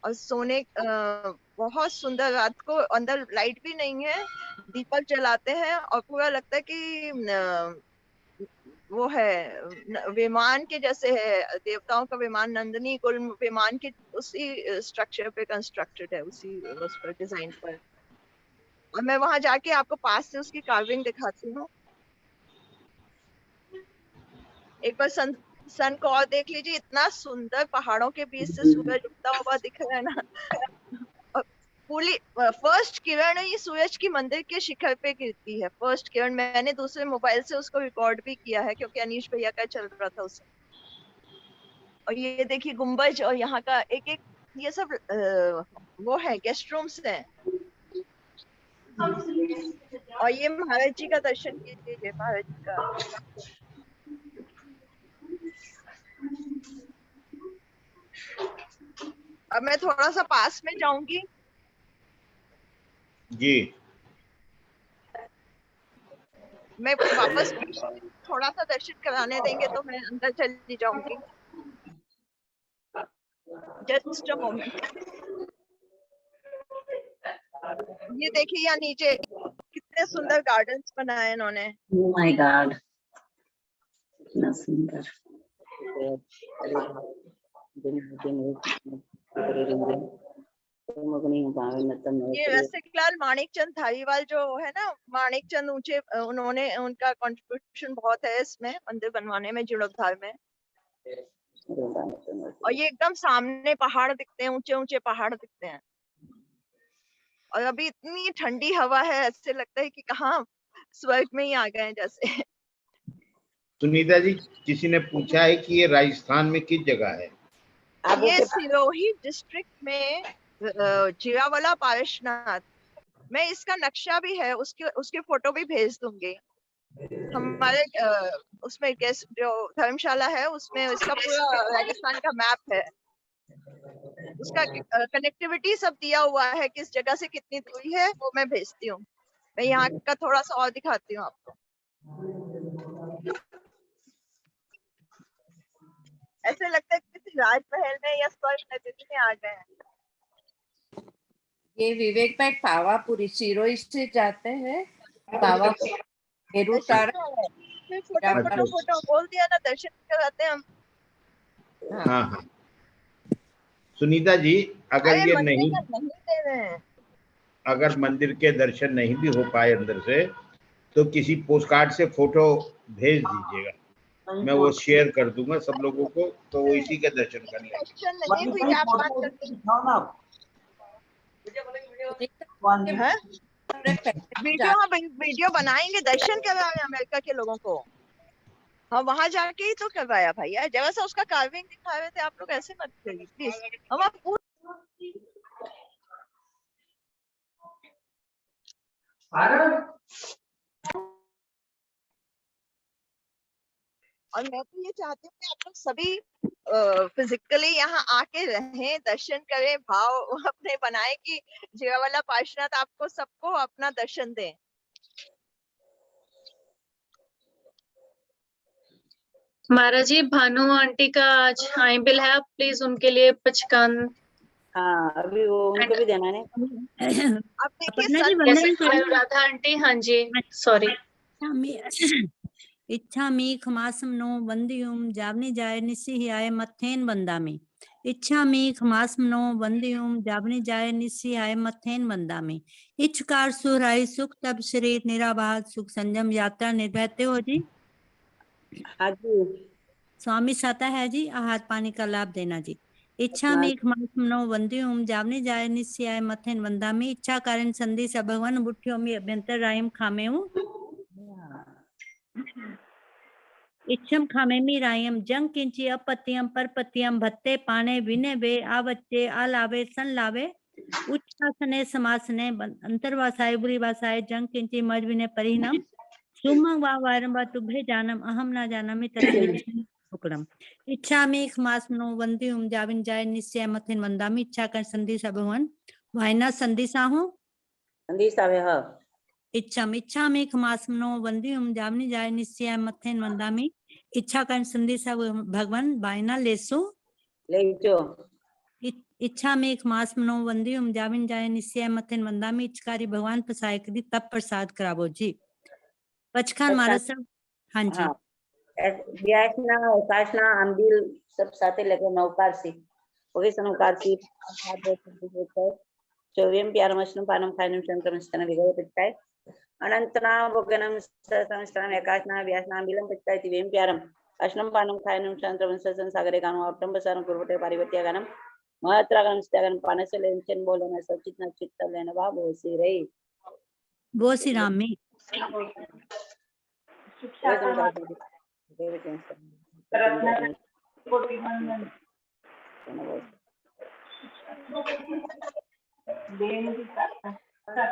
और सोने बहुत सुंदर, रात को अंदर लाइट भी नहीं है, दीपक जलाते हैं और पूरा लगता है कि वो है विमान के जैसे है, देवताओं का विमान, नंदिनी कुल विमान के उसी स्ट्रक्चर पे कंस्ट्रक्टेड है, उसी उस पर डिजाइन पर। और मैं वहां जाके आपको पास से उसकी कार्विंग दिखाती हूँ। एक बार सन को और देख लीजिए, इतना सुंदर पहाड़ों के बीच से सूरज उगता हुआ दिख रहा है ना। पूरी फर्स्ट किरण ये सूरज की मंदिर के शिखर पे गिरती है, फर्स्ट किरण। मैंने दूसरे मोबाइल से उसको रिकॉर्ड भी किया है, क्योंकि अनीश भैया का चल रहा था उसमें। और ये देखिए गुंबज, और यहाँ का एक एक ये सब वो है गेस्ट रूम्स हैं। और ये महाराज जी का दर्शन कीजिए, महाराज जी का। अब मैं थोड़ा सा पास में जाऊंगी जी। मैं वापस थोड़ा सा दर्शन कराने देंगे तो मैं अंदर चली जाऊंगी। Just a moment. ये देखिए यहाँ नीचे कितने सुंदर गार्डन्स बनाए इन्होंने। Oh my God, कितना सुंदर। ये रसिकलाल माणिकचंद धारीवाल जो है ना, माणिकचंद ऊंचे, उन्होंने, उनका कंट्रीब्यूशन बहुत है इसमें मंदिर बनवाने में, जीर्णोद्धार में। और ये एकदम सामने पहाड़ दिखते हैं, ऊंचे ऊंचे पहाड़ दिखते हैं। और अभी इतनी ठंडी हवा है, ऐसे लगता है कि कहाँ स्वर्ग में ही आ गए जैसे। सुनीता जी, किसी ने पूछा है कि ये राजस्थान में किस जगह है? ये सिरोही डिस्ट्रिक्ट में जीरावाला पारसनाथ। मैं इसका नक्शा भी है, उसके फोटो भी भेज दूंगी। हमारे उसमें गेस्ट जो धर्मशाला है उसमें इसका पूरा राजस्थान का मैप है, उसका कनेक्टिविटी सब दिया हुआ है, किस जगह से कितनी दूरी है वो मैं भेजती हूँ। मैं यहाँ का थोड़ा सा और दिखाती हूँ आपको। ऐसे लगता है कि राजमहल में या स्वर्ग नगरी में आ गए हैं। ये विवेक भाई पावापुरी सिरोही से जाते हैं, पावापुरी फोटो बोल दिया ना, दर्शन कराते हैं हम। हाँ हाँ। सुनीता जी, अगर ये नहीं दे रहे हैं, अगर मंदिर के दर्शन नहीं भी हो पाए अंदर से, तो किसी पोस्ट कार्ड से फोटो भेज दीजिएगा, मैं वो शेयर कर दूंगा सब लोगों को, तो वो इसी के दर्शन कर लेंगे। वीडियो बनाएंगे, दर्शन करवाए अमेरिका के लोगों को। हम वहां जाके ही तो करवाया भैया, जगह से उसका कार्विंग दिखा रहे थे आप लोग, ऐसे मत करिए प्लीज। हम आपको और मैं तो ये चाहती हूँ कि आप लोग सभी फिजिकली यहाँ आके रहें, दर्शन करें, भाव अपने बनाए कि जीरावाला पार्श्वनाथ आपको सबको अपना दर्शन दें। महाराज जी, भानु आंटी का आज आई बिल है, प्लीज उनके लिए 55। हाँ, अभी वो उनको भी देना है। अब देखिए राधा आंटी, हाँ जी, सॉरी। इच्छामि खमासम नो बंदियुम जावनी जाय निसिहियाय मथेन बंदामी। इच्छा में खमास मनो वंदियुम जावनी जाय निस्सियाय मथेन वंदामी। इच्छकार सुराई सुख तब शरीर निराबाद सुख संयम यात्रा निर्भयते हो जी। हाँ जी। स्वामी साता है जी, आहार पानी का लाभ देना जी। इच्छा में खमास मनो वंदियुम जावनी जाय निस्सियाय मथेन वंदामी। इच्छा कारण संधि स भगवान बुठ्ठियों में अभ्यंतर रायम खामेऊ। इच्छम खामेमी रायम जंग किंची अपत्यम परपत्यम भत्ते पाने विने वे आवच्चे आलावे सन लावे उच्चासने समासने अंतर्वासाय बुरी वासाय जंग किंची मज विने परिणम सुमंग वा वारम वा तुभे जानम अहम ना जानमि तत्विच्छुक्रम। इच्छा में खमास मनो वंदियुम जाविन जाय निश्चय मथिन वंदामी। इच्छा कर संधि सा भगवान वायना संधि साहू संधि सावे ह इच्छा में खमास मनो वंदियुम जावनी जाय निश्चय मथेन वंदामी। इच्छा कर संधि सा भगवान वायना लेसु लेचो। इच्छा में खमास मनो वंदियुम जाविन जाय निश्चय मथेन वंदामी। इच्छकारी भगवान प्रसाय करी तब प्रसाद करावो जी। पचखान महाराज सब हाँ जी। हाँ व्यासना उपासना आंबिल सब साथे लेकर नौकार सी ओके सनौकार सी चौव्यम प्यारमश्नु पानम खायनम शंकरमस्तन विगव पित्ताय अनंतना वगनम संस्थान एकाशना व्यासना आंबिलम पित्ताय तिवेम प्यारम अश्नम पानम खायनम शंकरमस्तन सागरे गानो औटम बसारम कुर्वटे पारिवत्य गानम महत्रागन स्त्यागन पानसे लेंचन बोलना सचित न चित्त लेना बाबो सी रे वो श्री राम में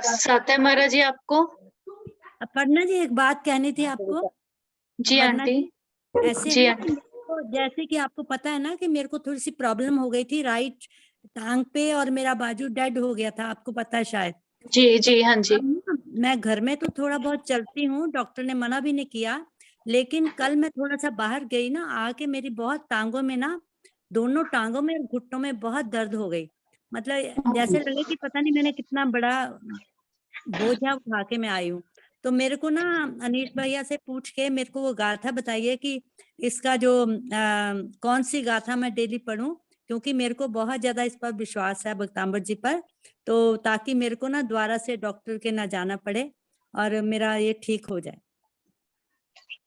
साता महाराज जी आपको अपर्णा जी एक बात कहनी थी आपको। जी अपर्णा आंटी। जी, ऐसे जी है कि तो जैसे कि आपको पता है ना कि मेरे को थोड़ी सी प्रॉब्लम हो गई थी राइट टांग पे और मेरा बाजू डेड हो गया था, आपको पता है शायद। जी जी हाँ जी। अब ना मैं घर में तो थोड़ा बहुत चलती हूँ, डॉक्टर ने मना भी नहीं किया, लेकिन कल मैं थोड़ा सा बाहर गई ना, आके मेरी बहुत टांगों में ना, दोनों टांगों में और घुटनों में बहुत दर्द हो गई। मतलब जैसे लगे कि पता नहीं मैंने कितना बड़ा बोझा उठा के मैं आई हूँ। तो मेरे को ना अनीश भैया से पूछ के मेरे को वो गाथा बताइए कि इसका जो कौन सी गाथा मैं डेली पढूं, क्योंकि मेरे को बहुत ज्यादा इस पर विश्वास है भक्तांबर जी पर, तो ताकि मेरे को ना दोबारा से डॉक्टर के ना जाना पड़े और मेरा ये ठीक हो जाए।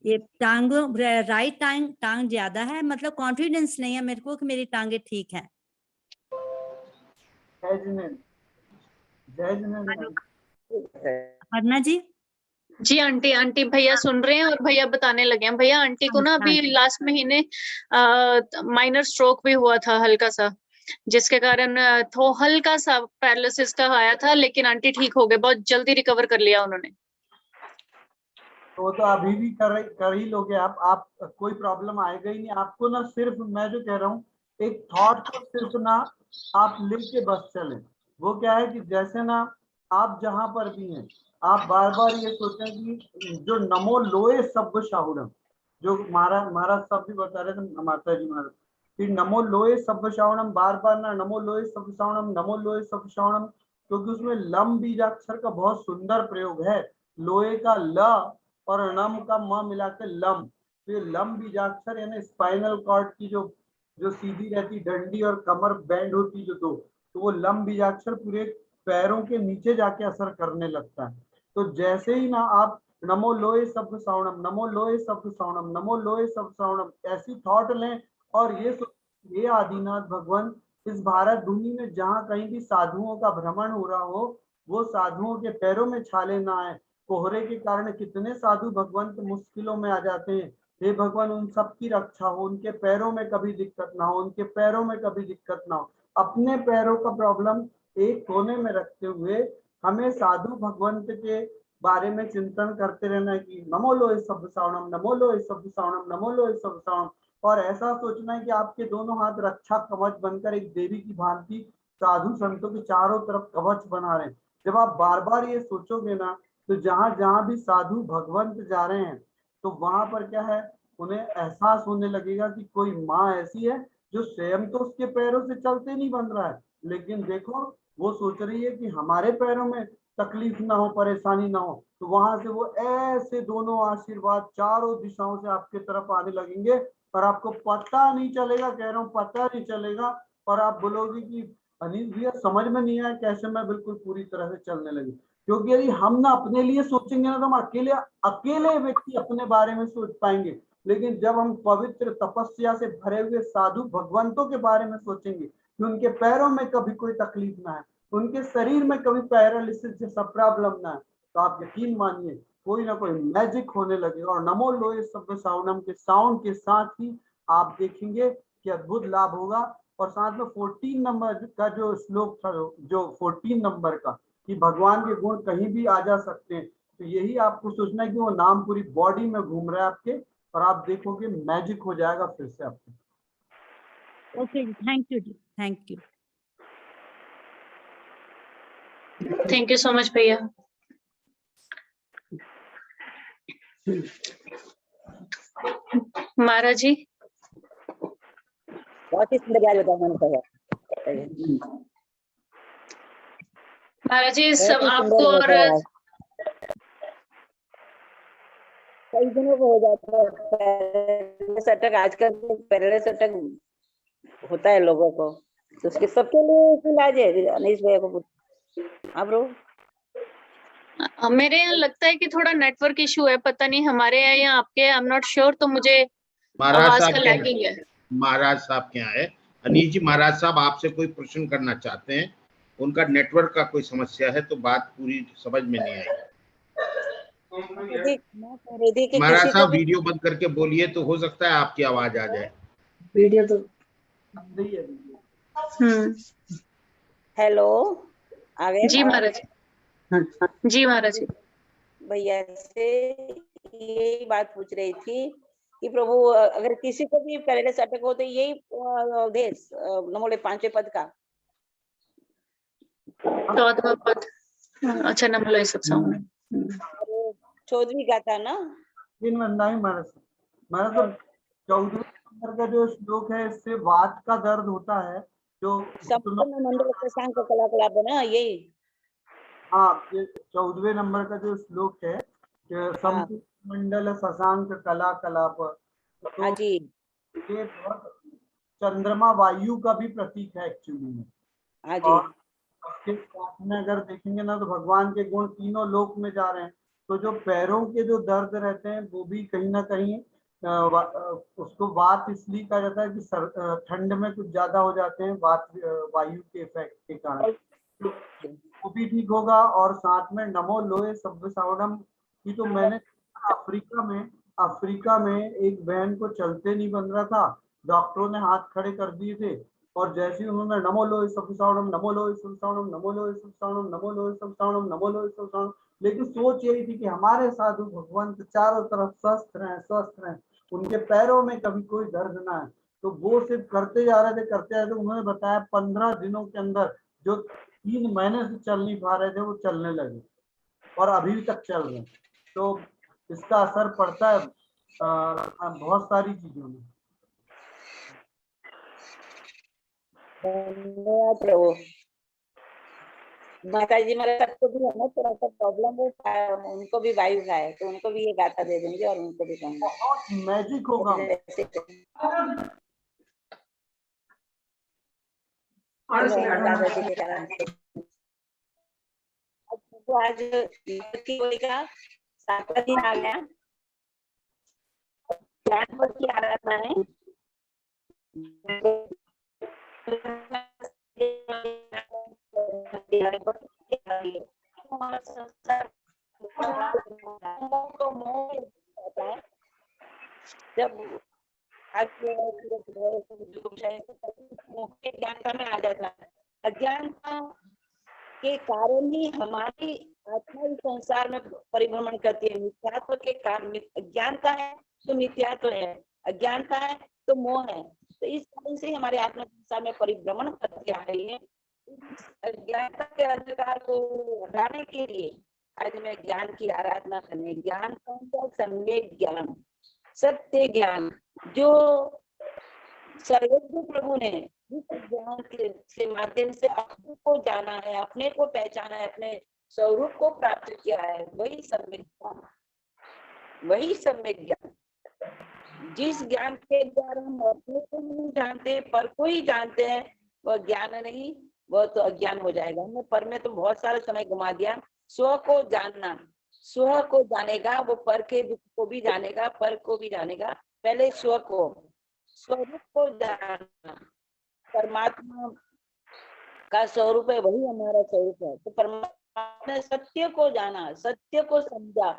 ये टांगों राइट टांग ज्यादा है, मतलब कॉन्फिडेंस नहीं है मेरे को कि मेरी टांगे ठीक है। अपर्णा जी। जी आंटी। आंटी भैया सुन रहे हैं और भैया बताने लगे हैं। भैया आंटी को ना अभी लास्ट महीने माइनर स्ट्रोक भी हुआ था हल्का सा, जिसके कारण तो हल्का सा पैरालिसिस का आया था, लेकिन आंटी ठीक हो गए, बहुत जल्दी रिकवर कर लिया उन्होंने। तो अभी भी कर ही लोगे आप कोई प्रॉब्लम आएगा ही नहीं आपको। ना सिर्फ मैं जो कह रहा हूँ एक थॉट को सिर्फ ना आप लेके बस चले। वो क्या है कि जैसे ना आप जहां पर भी हैं आप बार बार ये सोचें कि जो नमो लोए सब शाहुरम, जो महाराज सब भी बता रहे थे, माता जी महाराज कि नमो लोए सब श्रावणम, बार बार ना नमो लोए सब श्रावणम, नमो लोए सब श्रावणम, क्योंकि उसमें लम बीजाक्षर का बहुत सुंदर प्रयोग है। लोए का ल और नम का म मिला के लम, तो ये लम बीजाक्षर यानी स्पाइनल कॉर्ड की जो सीधी रहती डंडी और कमर बैंड होती जो दो, तो वो लम बीजाक्षर पूरे पैरों के नीचे जाके असर करने लगता है। तो जैसे ही ना आप नमो लोए सब श्रावणम, नमो लोए सब श्रावणम, नमो लोए सब श्रावणम ऐसी थॉट लें और ये आदिनाथ भगवान इस भारत भूमि में जहां कहीं भी साधुओं का भ्रमण हो रहा हो, वो साधुओं के पैरों में छाले ना आए। कोहरे के कारण कितने साधु भगवंत मुश्किलों में आ जाते हैं। हे भगवान उन सब की रक्षा हो, उनके पैरों में कभी दिक्कत ना हो, उनके पैरों में कभी दिक्कत ना हो। अपने पैरों का प्रॉब्लम एक कोने में रखते हुए हमें साधु भगवंत के बारे में चिंतन करते रहना है कि नमो लोए सब श्रावणम, नमो लोए सब श्रावणम, नमो लोए सब श्रावणम, और ऐसा सोचना है कि आपके दोनों हाथ रक्षा कवच बनकर एक देवी की भांति साधु संतों के चारों तरफ कवच बना रहे हैं। जब आप बार बार ये सोचोगे ना, तो जहां जहां भी साधु भगवंत जा रहे हैं तो वहां पर क्या है, उन्हें एहसास होने लगेगा कि कोई माँ ऐसी है जो स्वयं तो उसके पैरों से चलते नहीं बन रहा है, लेकिन देखो वो सोच रही है कि हमारे पैरों में तकलीफ ना हो, परेशानी ना हो। तो वहां से वो ऐसे दोनों आशीर्वाद चारों दिशाओं से आपके तरफ आने लगेंगे और आपको पता नहीं चलेगा, कह रहा हूँ पता नहीं चलेगा और आप बोलोगे कि अनिल भैया समझ में नहीं आया कैसे मैं बिल्कुल पूरी तरह से चलने लगी। क्योंकि यदि हम ना अपने लिए सोचेंगे ना तो हम अकेले व्यक्ति अपने बारे में सोच पाएंगे, लेकिन जब हम पवित्र तपस्या से भरे हुए साधु भगवंतों के बारे में सोचेंगे कि उनके पैरों में कभी कोई तकलीफ ना है, उनके शरीर में कभी पैरालिसिस जैसा प्रॉब्लम ना है, तो आप यकीन मानिए कोई ना कोई मैजिक होने लगे। और नमो लोहे सब्द साउंडम के साउंड के साथ ही आप देखेंगे कि अद्भुत लाभ होगा। और साथ में 14 नंबर का जो श्लोक था, जो 14 नंबर का कि भगवान के गुण कहीं भी आ जा सकते हैं, तो यही आपको सोचना है कि वो नाम पूरी बॉडी में घूम रहा है आपके, और आप देखोगे मैजिक हो जाएगा फिर से आपको। Okay, thank you, thank you. Thank you so much भैया। महाराज जी, बहुत ही सुंदर याद बताया मैंने कहा। महाराज जी सब बहुत ही आपको सुंदर और बताया। कई दिनों को हो जाता है पैरालिसिस अटैक, आजकल पैरालिसिस अटैक होता है लोगों को, तो उसके सबके लिए इलाज है। अनिश भैया को आप रो मेरे यहाँ लगता है कि थोड़ा नेटवर्क इशू है, पता नहीं हमारे यहाँ या आपके, आई एम नॉट श्योर, तो मुझे महाराज आवाज साहब का क्या लैगिंग है। महाराज साहब क्या है, अनिल जी महाराज साहब आपसे कोई प्रश्न करना चाहते हैं, उनका नेटवर्क का कोई समस्या है तो बात पूरी समझ में नहीं आई। महाराज साहब वीडियो बंद करके बोलिए तो हो सकता है आपकी आवाज आ जाए। वीडियो तो हेलो आ गए जी महाराज, जी महाराज। भैया से यही बात पूछ रही थी कि प्रभु अगर किसी को भी पैरालिसिस अटैक हो तो यही देश नमोले 5वें पद का 14वां पद, अच्छा नमो सब साउंड 14वीं गाथा ना। नहीं महाराज, महाराज तो 14वें नंबर का जो श्लोक है, इससे वात का दर्द होता है जो संपूर्ण मंडल शशांक कला कला बना यही। हाँ, ये 14वें नंबर का जो श्लोक है संपूर्ण मंडल शशांक कला कलाप, तो जी ये बहुत चंद्रमा वायु का भी प्रतीक है एक्चुअली में। हाँ जी। और उसके साथ में अगर देखेंगे ना तो भगवान के गुण तीनों लोक में जा रहे हैं, तो जो पैरों के जो दर्द रहते हैं वो भी कहीं ना कहीं उसको वात इसलिए कहा जाता है कि ठंड में कुछ ज्यादा हो जाते हैं वात वायु के इफेक्ट के कारण, तो वो भी ठीक होगा। और साथ में नमो लोहे सब्द सावडम की तो मैंने अफ्रीका में एक बहन को चलते नहीं बन रहा था, डॉक्टरों ने हाथ खड़े कर दिए थे, और जैसे ही उन्होंने नमो लोहे सब्द सावडम नमो लोहे सब्द सावडम नमो लोहे सब्द सावडम नमो लोहे सब्द सावडम नमो लोहे सब्द सावडम, लेकिन सोच यही थी कि हमारे साधु भगवंत चारों तरफ स्वस्थ रहें, उनके पैरों में कभी कोई दर्द ना है। तो वो सिर्फ करते जा रहे थे। उन्होंने बताया 15 दिनों के अंदर जो 3 महीने से चल नहीं पा रहे थे वो चलने लगे, और अभी तक चल रहे हैं। तो इसका असर पड़ता है बहुत सारी चीजों में। धन्यवाद प्रभु। माता जी मेरे सबको भी है ना थोड़ा सा प्रॉब्लम हो, उनको भी वायु का है, तो उनको भी ये गाथा दे देंगे और उनको भी कहेंगे। बहुत मैजिक होगा। आज का 7वां दिन आ गया, ज्ञान की आराधना है। जब ज्ञानता में आ जाता है, अज्ञानता के कारण ही हमारी आत्मा इस संसार में परिभ्रमण करती है। मिथ्यात्व के कारण, अज्ञानता है तो मिथ्यात्व है, अज्ञानता है तो मोह है, तो इस कारण से हमारे आत्मा संसार में परिभ्रमण करती आ रही है। अज्ञानता के अंधकार को हटाने के लिए आज मैं ज्ञान की आराधना करने, ज्ञान कौन सा? सम्यक ज्ञान, सत्य ज्ञान, जो सर्वज्ञ प्रभु ने जिस ज्ञान के माध्यम से अपने को जाना है, अपने को पहचाना है, अपने स्वरूप को प्राप्त किया है, वही सम्यक ज्ञान, वही सम्यक ज्ञान। जिस ज्ञान के द्वारा हम अपने को नहीं जानते पर को ही जानते हैं, वह ज्ञान नहीं, वह तो अज्ञान हो जाएगा। हमने पर में तो बहुत सारा समय घुमा दिया। स्व को जानना, स्व को जानेगा वो पर के को भी जानेगा, पर को भी जानेगा। पहले स्व को, स्वरूप को जानना। परमात्मा का स्वरूप है, वही हमारा स्वरूप है। तो परमात्मा ने सत्य को जाना, सत्य को समझा,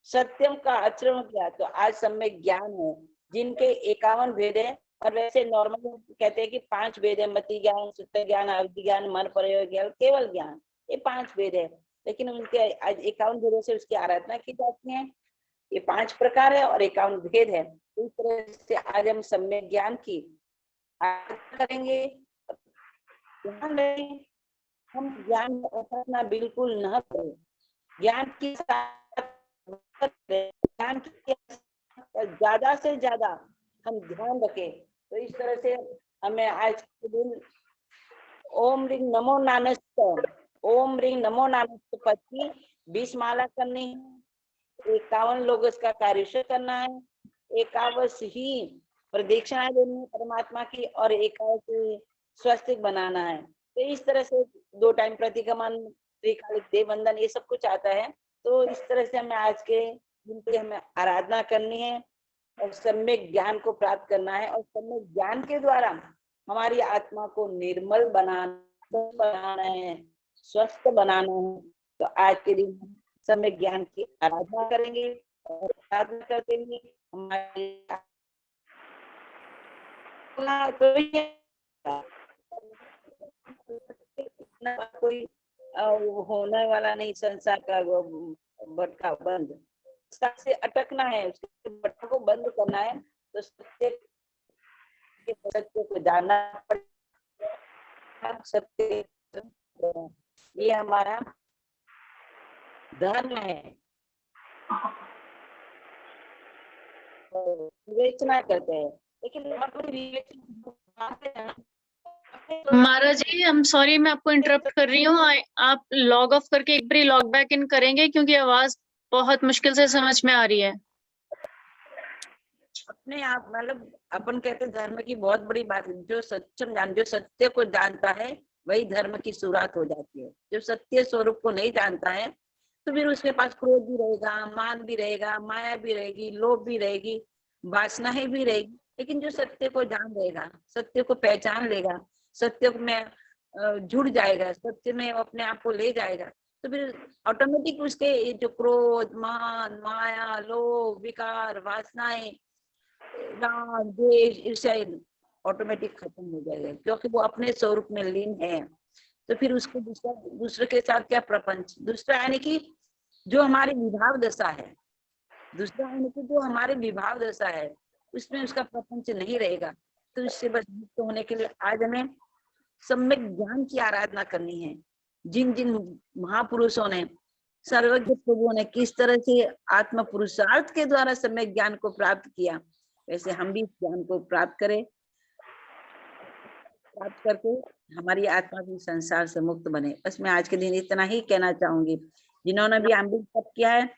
सत्यम का आचरण किया। तो आज सम्यक ज्ञान है। जिनके 51 भेद है, और वैसे नॉर्मल कहते हैं कि 5 भेद है, मति ज्ञान, सुत्त ज्ञान, अवधि ज्ञान, मन प्रयोग ज्ञान, केवल ज्ञान, ये 5 भेद है। लेकिन उनके आज 51 भेदों से उसकी आराधना की जाती है। ये 5 प्रकार है और 51 भेद है। तो इस तरह से आज हम सम्यक ज्ञान की आराधना करेंगे। ध्यान रखें, हम ज्ञान अपना बिल्कुल न करें, ज्ञान की ज्ञान की ज्यादा से ज्यादा हम ध्यान रखें। तो इस तरह से हमें आज के दिन ओम रिंग नमो नानस्त, ओम रिंग नमो नानस्त पद की 20 माला करनी है। 51 लोग इसका कार्य करना है। 51 ही प्रदक्षिणा देनी है परमात्मा की, और 51 स्वस्तिक बनाना है। तो इस तरह से 2 टाइम प्रतिगमन, त्रिकालिक देव वंदन, ये सब कुछ आता है। तो इस तरह से हमें आज के दिन की हमें आराधना करनी है और सम्यक ज्ञान को प्राप्त करना है। और सम्यक ज्ञान के द्वारा हमारी आत्मा को निर्मल बनाना है, स्वस्थ बनाना है। तो आज के दिन हम सम्यक ज्ञान की आराधना करेंगे। और आराधना करते हुए हमारी कोई होने वाला नहीं संसार का भटका बंद, से अटकना है, उसके भटका को बंद करना है। तो सत्य को जानना पड़ेगा। सत्य ये हमारा धर्म है। विवेचना करते हैं, लेकिन महाराज जी, I'm sorry, मैं आपको इंटरप्ट कर रही हूँ। आप लॉग ऑफ करके एक बार लॉग बैक इन करेंगे, क्योंकि आवाज बहुत मुश्किल से समझ में आ रही है। अपने आप मतलब अपन कहते हैं धर्म की बहुत बड़ी बात है। जो सच्चम जान, जो सत्य को जानता है वही धर्म की शुरुआत हो जाती है। जो सत्य स्वरूप को नहीं जानता है तो फिर उसके पास क्रोध भी रहेगा, मान भी रहेगा, माया भी रहेगी, लोभ भी रहेगी, वासनाएं भी रहेगी। लेकिन जो सत्य को जान लेगा, सत्य को पहचान लेगा, सत्य में जुड़ जाएगा, सत्य में अपने आप को ले जाएगा, तो फिर ऑटोमेटिक उसके ये जो क्रोध, मान, माया, लोभ, विकार, वासनाएं, राग, द्वेष, ईर्ष्या ऑटोमेटिक खत्म हो जाएगा, क्योंकि वो अपने स्वरूप में लीन है। तो फिर उसको दूसरे के साथ क्या प्रपंच, दूसरा यानी कि जो हमारी विभाव दशा है, दूसरा यानी कि जो हमारे विभाव दशा है उसमें उसका प्रपंच नहीं रहेगा। तो इससे बस मुक्त होने के लिए आज हमें सम्यक ज्ञान की आराधना करनी है। जिन जिन महापुरुषों ने, सर्वज्ञ प्रभुओं ने किस तरह से आत्म पुरुषार्थ के द्वारा सम्यक ज्ञान को प्राप्त किया, वैसे हम भी इस ज्ञान को प्राप्त करें, प्राप्त करके हमारी आत्मा भी संसार से मुक्त बने। बस मैं आज के दिन इतना ही कहना चाहूंगी। जिन्होंने भी अम्बिल तप किया है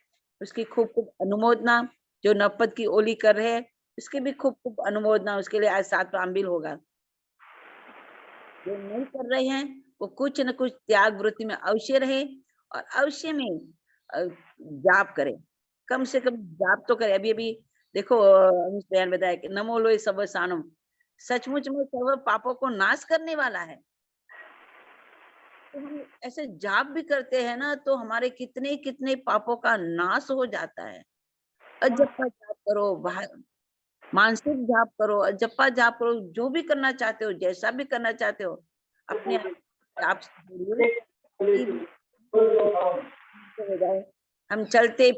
उसकी खूब खूब अनुमोदना, जो नवपद की ओली कर रहे हैं उसकी भी खूब खूब अनुमोदना, उसके लिए आज 7 अम्बिल होगा। जो नहीं कर रहे हैं वो कुछ न कुछ त्याग वृत्ति में अवश्य रहे और अवश्य में जाप करे, कम से कम जाप तो करे। अभी अभी देखो बयान बताया कि नमो लोय सब सानम, सचमुच में सर्व पापों को नाश करने वाला है। तो हम ऐसे जाप भी करते हैं ना तो हमारे कितने कितने पापों का नाश हो जाता है। अजपा जाप करो, मानसिक जाप करो, अजपा जाप करो, जो भी करना चाहते हो, जैसा भी करना चाहते हो, अपने आप से हम चलते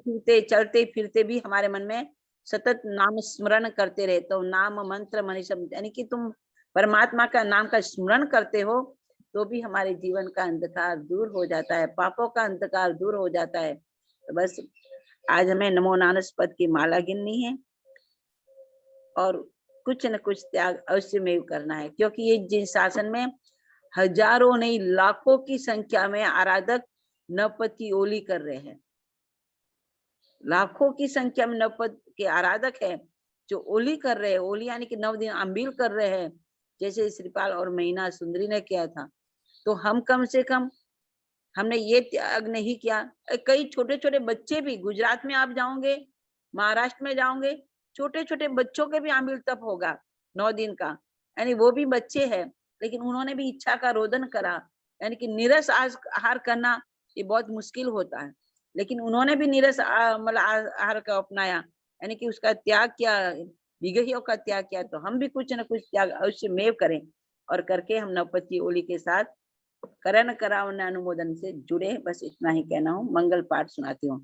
फिरते भी हमारे मन में सतत नाम स्मरण करते रहे। तो नाम मंत्र मनीषम, यानी कि तुम परमात्मा का नाम का स्मरण करते हो तो भी हमारे जीवन का अंधकार दूर हो जाता है, पापों का अंधकार दूर हो जाता है। तो बस आज हमें नमो नानस पद की माला गिननी है और कुछ न कुछ त्याग अवश्य में करना है, क्योंकि ये जिन शासन में हजारों नहीं लाखों की संख्या में आराधक नवपद की ओली कर रहे हैं, लाखों की संख्या में नवपद के आराधक है जो ओली कर रहे हैं। ओली यानी कि 9 दिन अम्बिल कर रहे हैं, जैसे श्रीपाल और महीना सुंदरी ने किया था, तो हम कम से कम हमने ये त्याग नहीं किया। कई छोटे छोटे बच्चे भी, गुजरात में आप जाओगे, महाराष्ट्र में जाओगे, छोटे छोटे बच्चों के भी आमिल तप होगा 9 दिन का, यानी वो भी बच्चे हैं, लेकिन उन्होंने भी इच्छा का रोदन करा। यानी कि नीरस आहार करना ये बहुत मुश्किल होता है, लेकिन उन्होंने भी नीरस मतलब आहार का अपनाया, यानी कि उसका त्याग किया, विगहियों का त्याग किया। तो हम भी कुछ न कुछ त्याग अवश्य में करें, और करके हम नवपति ओली के साथ करण करावन अनुमोदन से जुड़े। बस इतना ही कहना हूँ। मंगल पाठ सुनाती हूँ।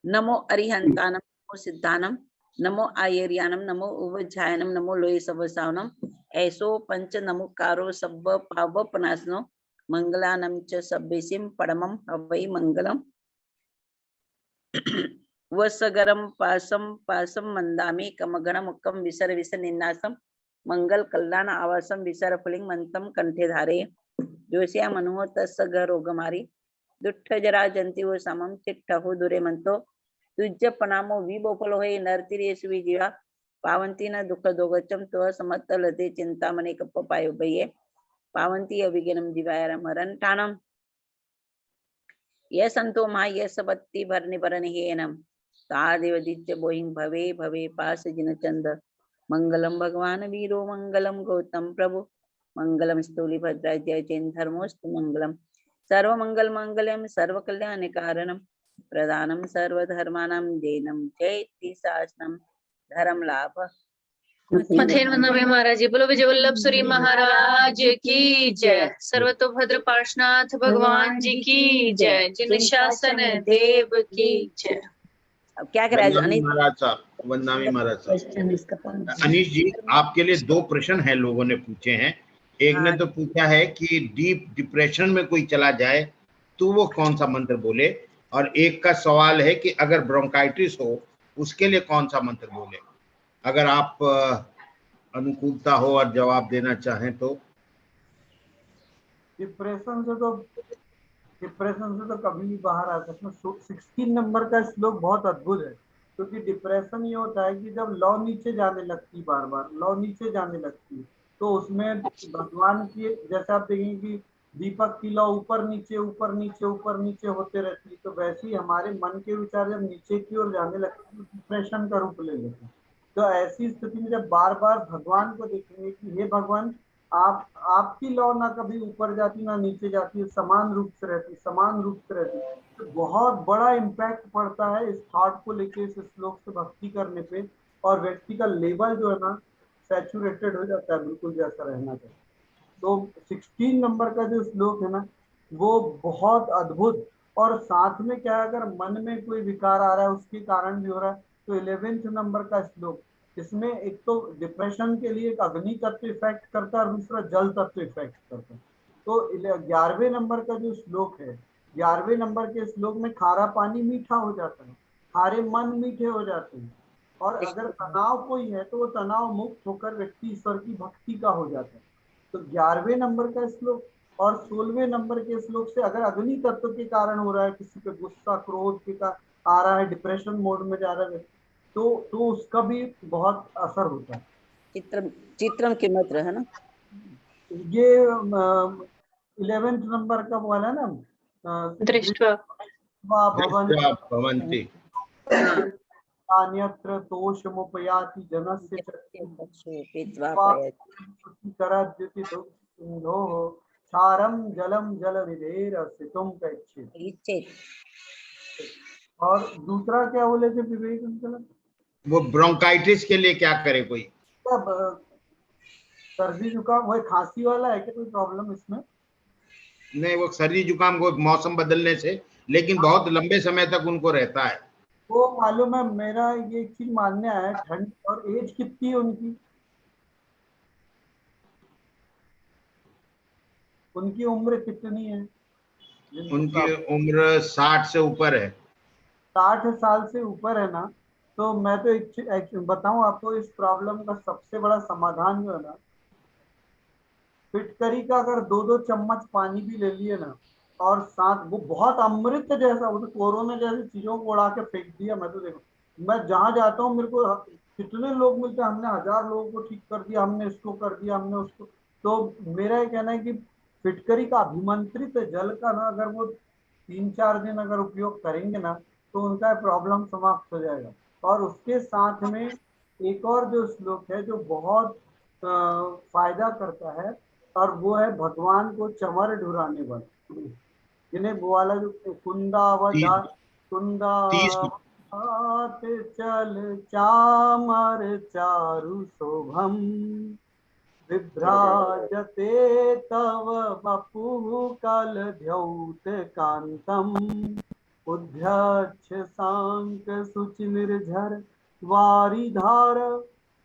नमो अरिहंतानम, नमो सिद्धानम, नमो आयर्यानम, नमो उवज्जायनम, नमो लोये सवसावनम, ऐसो पंच नमुकारो सब पाव पनासनो, मंगलानम च सब्बेसिम परमम हवै मंगलम। वसगरम पासम मंदामि कमगणम कम विसर विसर निन्नासम, मंगल कल्याण आवासम विसर फलिंग मंतम कंठे धारे, जोशिया मनुह तस् रोगमारी, दुष्ट जरा जंती वो समम चिट्ठहु दुरे मंतो, तुज्य पनामो विबोफलो है नरतिरेसु विजीवा, पावंती न दुख दोगचम तो समत्त लते चिंता मने कप पायो भये, पावंती अविज्ञानम दिवायरम हरन ठानम, ये संतो मा ये सबत्ति भरनि भरनि हेनम, तादेव दित्य बोहिं भवे भवे पास जिन चंद, मंगलम भगवान वीरो मंगलम गौतम प्रभु, मंगलम स्तूली भद्राय जय जैन धर्मोस्तु मंगलम, सर्व मंगल मंगलम सर्व कल्याण कारणम, प्रदानम सर्वधर्मानां जैनम जयति शासनम, धर्म लाभ। मथेन वंदना महाराज जी। बोलो विजय वल्लभ सूरी महाराज की जय। सर्वतोभद्र पार्श्वनाथ भगवान जी की जय। जिन शासन देव की जय। अब क्या करें वंदनामी महाराज साहब, वंदनामी महाराज साहब। अनीश जी, आपके लिए 2 प्रश्न है, लोगों ने पूछे हैं। एक ने तो पूछा है कि डीप डिप्रेशन में कोई चला जाए तो वो कौन सा मंत्र बोले, और एक का सवाल है कि अगर ब्रोंकाइटिस हो उसके लिए कौन सा मंत्र बोले। अगर आप अनुकूलता हो और जवाब देना चाहें तो। डिप्रेशन से तो कभी भी बाहर आ सकते। 16 नंबर का श्लोक बहुत अद्भुत है, क्योंकि डिप्रेशन ये होता है कि जब लौ नीचे जाने लगती, बार बार लौ नीचे जाने लगती, तो उसमें भगवान की, जैसे आप देखेंगे कि दीपक की लौ ऊपर नीचे ऊपर नीचे ऊपर नीचे होते रहती है, तो वैसे ही हमारे मन के विचार जब नीचे की ओर जाने लगते तो डिप्रेशन का रूप ले लेते हैं। तो ऐसी स्थिति में जब बार बार भगवान को देखेंगे कि हे भगवान, आपकी लौ ना कभी ऊपर जाती ना नीचे जाती है, समान रूप से रहती, समान रूप से रहती, तो बहुत बड़ा इम्पैक्ट पड़ता है इस थॉट को लेके, इस श्लोक से भक्ति करने पे, और व्यक्ति का लेवल जो है ना सैचुरेटेड हो जाता है, बिल्कुल जैसा रहना चाहिए। तो 16 नंबर का जो श्लोक है ना वो बहुत अद्भुत। और साथ में क्या, अगर मन में कोई विकार आ रहा है उसके कारण भी हो रहा है, तो 11वें नंबर का श्लोक, इसमें एक तो डिप्रेशन के लिए एक अग्नि तत्व इफेक्ट करता है और दूसरा जल तत्व इफेक्ट करता है। तो 11वें नंबर का जो श्लोक है, 11वें नंबर के श्लोक में खारा पानी मीठा हो जाता है, खारे मन मीठे हो जाते हैं, और अगर तनाव कोई है तो वो तनाव मुक्त होकर व्यक्ति ईश्वर की भक्ति का हो जाता है। तो 11वें नंबर का श्लोक और 16वें नंबर के श्लोक से अगर अग्नि तत्व के कारण हो रहा है, किसी पे गुस्सा क्रोध के का आ रहा है, डिप्रेशन मोड में जा रहा है, तो उसका भी बहुत असर होता है। चित्रम के मंत्र है ना, ये 11वें नंबर का वाला ना, दृष्ट्वा भवन्ति अन्यत्र तोषमुपयाति जनस्य क्षारम जलम जल विधेर स्थितुम कैच्छेत्। और दूसरा क्या बोले थे विवेक अंकल? वो ब्रोंकाइटिस के लिए क्या करे कोई? सर्दी जुकाम, वो खांसी वाला है क्या कोई प्रॉब्लम इसमें? नहीं, वो सर्दी जुकाम को मौसम बदलने से, लेकिन बहुत लंबे समय तक उनको रहता है। वो मालूम है, मेरा ये चीज मानने आया, ठंड। और एज कितनी है उनकी? उनकी उम्र कितनी है? उनकी उम्र 60 से ऊपर है। 60 साल से ऊपर है ना, तो मैं तो एक बताऊं आपको, इस प्रॉब्लम का सबसे बड़ा समाधान जो है ना, फिटकरी का अगर 2-2 चम्मच पानी भी ले लिए ना, और साथ वो बहुत अमृत जैसा, वो तो कोरोना जैसी चीजों को उड़ा के फेंक दिया। मैं तो देखो, मैं जहां जाता हूँ मेरे को कितने लोग मिलते हैं, हमने 1000 लोगों को ठीक कर दिया, हमने इसको कर दिया, हमने उसको। तो मेरा ये कहना है कि फिटकरी का अभिमंत्रित जल का ना अगर वो 3-4 दिन अगर उपयोग करेंगे ना तो उनका प्रॉब्लम समाप्त हो जाएगा। और उसके साथ में एक और जो श्लोक है जो बहुत फायदा करता है, और वो है भगवान को चमर ढुराने वाला, जिन्हें वो वाला जो कुंदा तीस हाथ चल चामर चारु शोभम विभ्राजते तव वपुः कलद्यौत कांतम उद्यक्ष सांक शुचि निर्झर वारिधार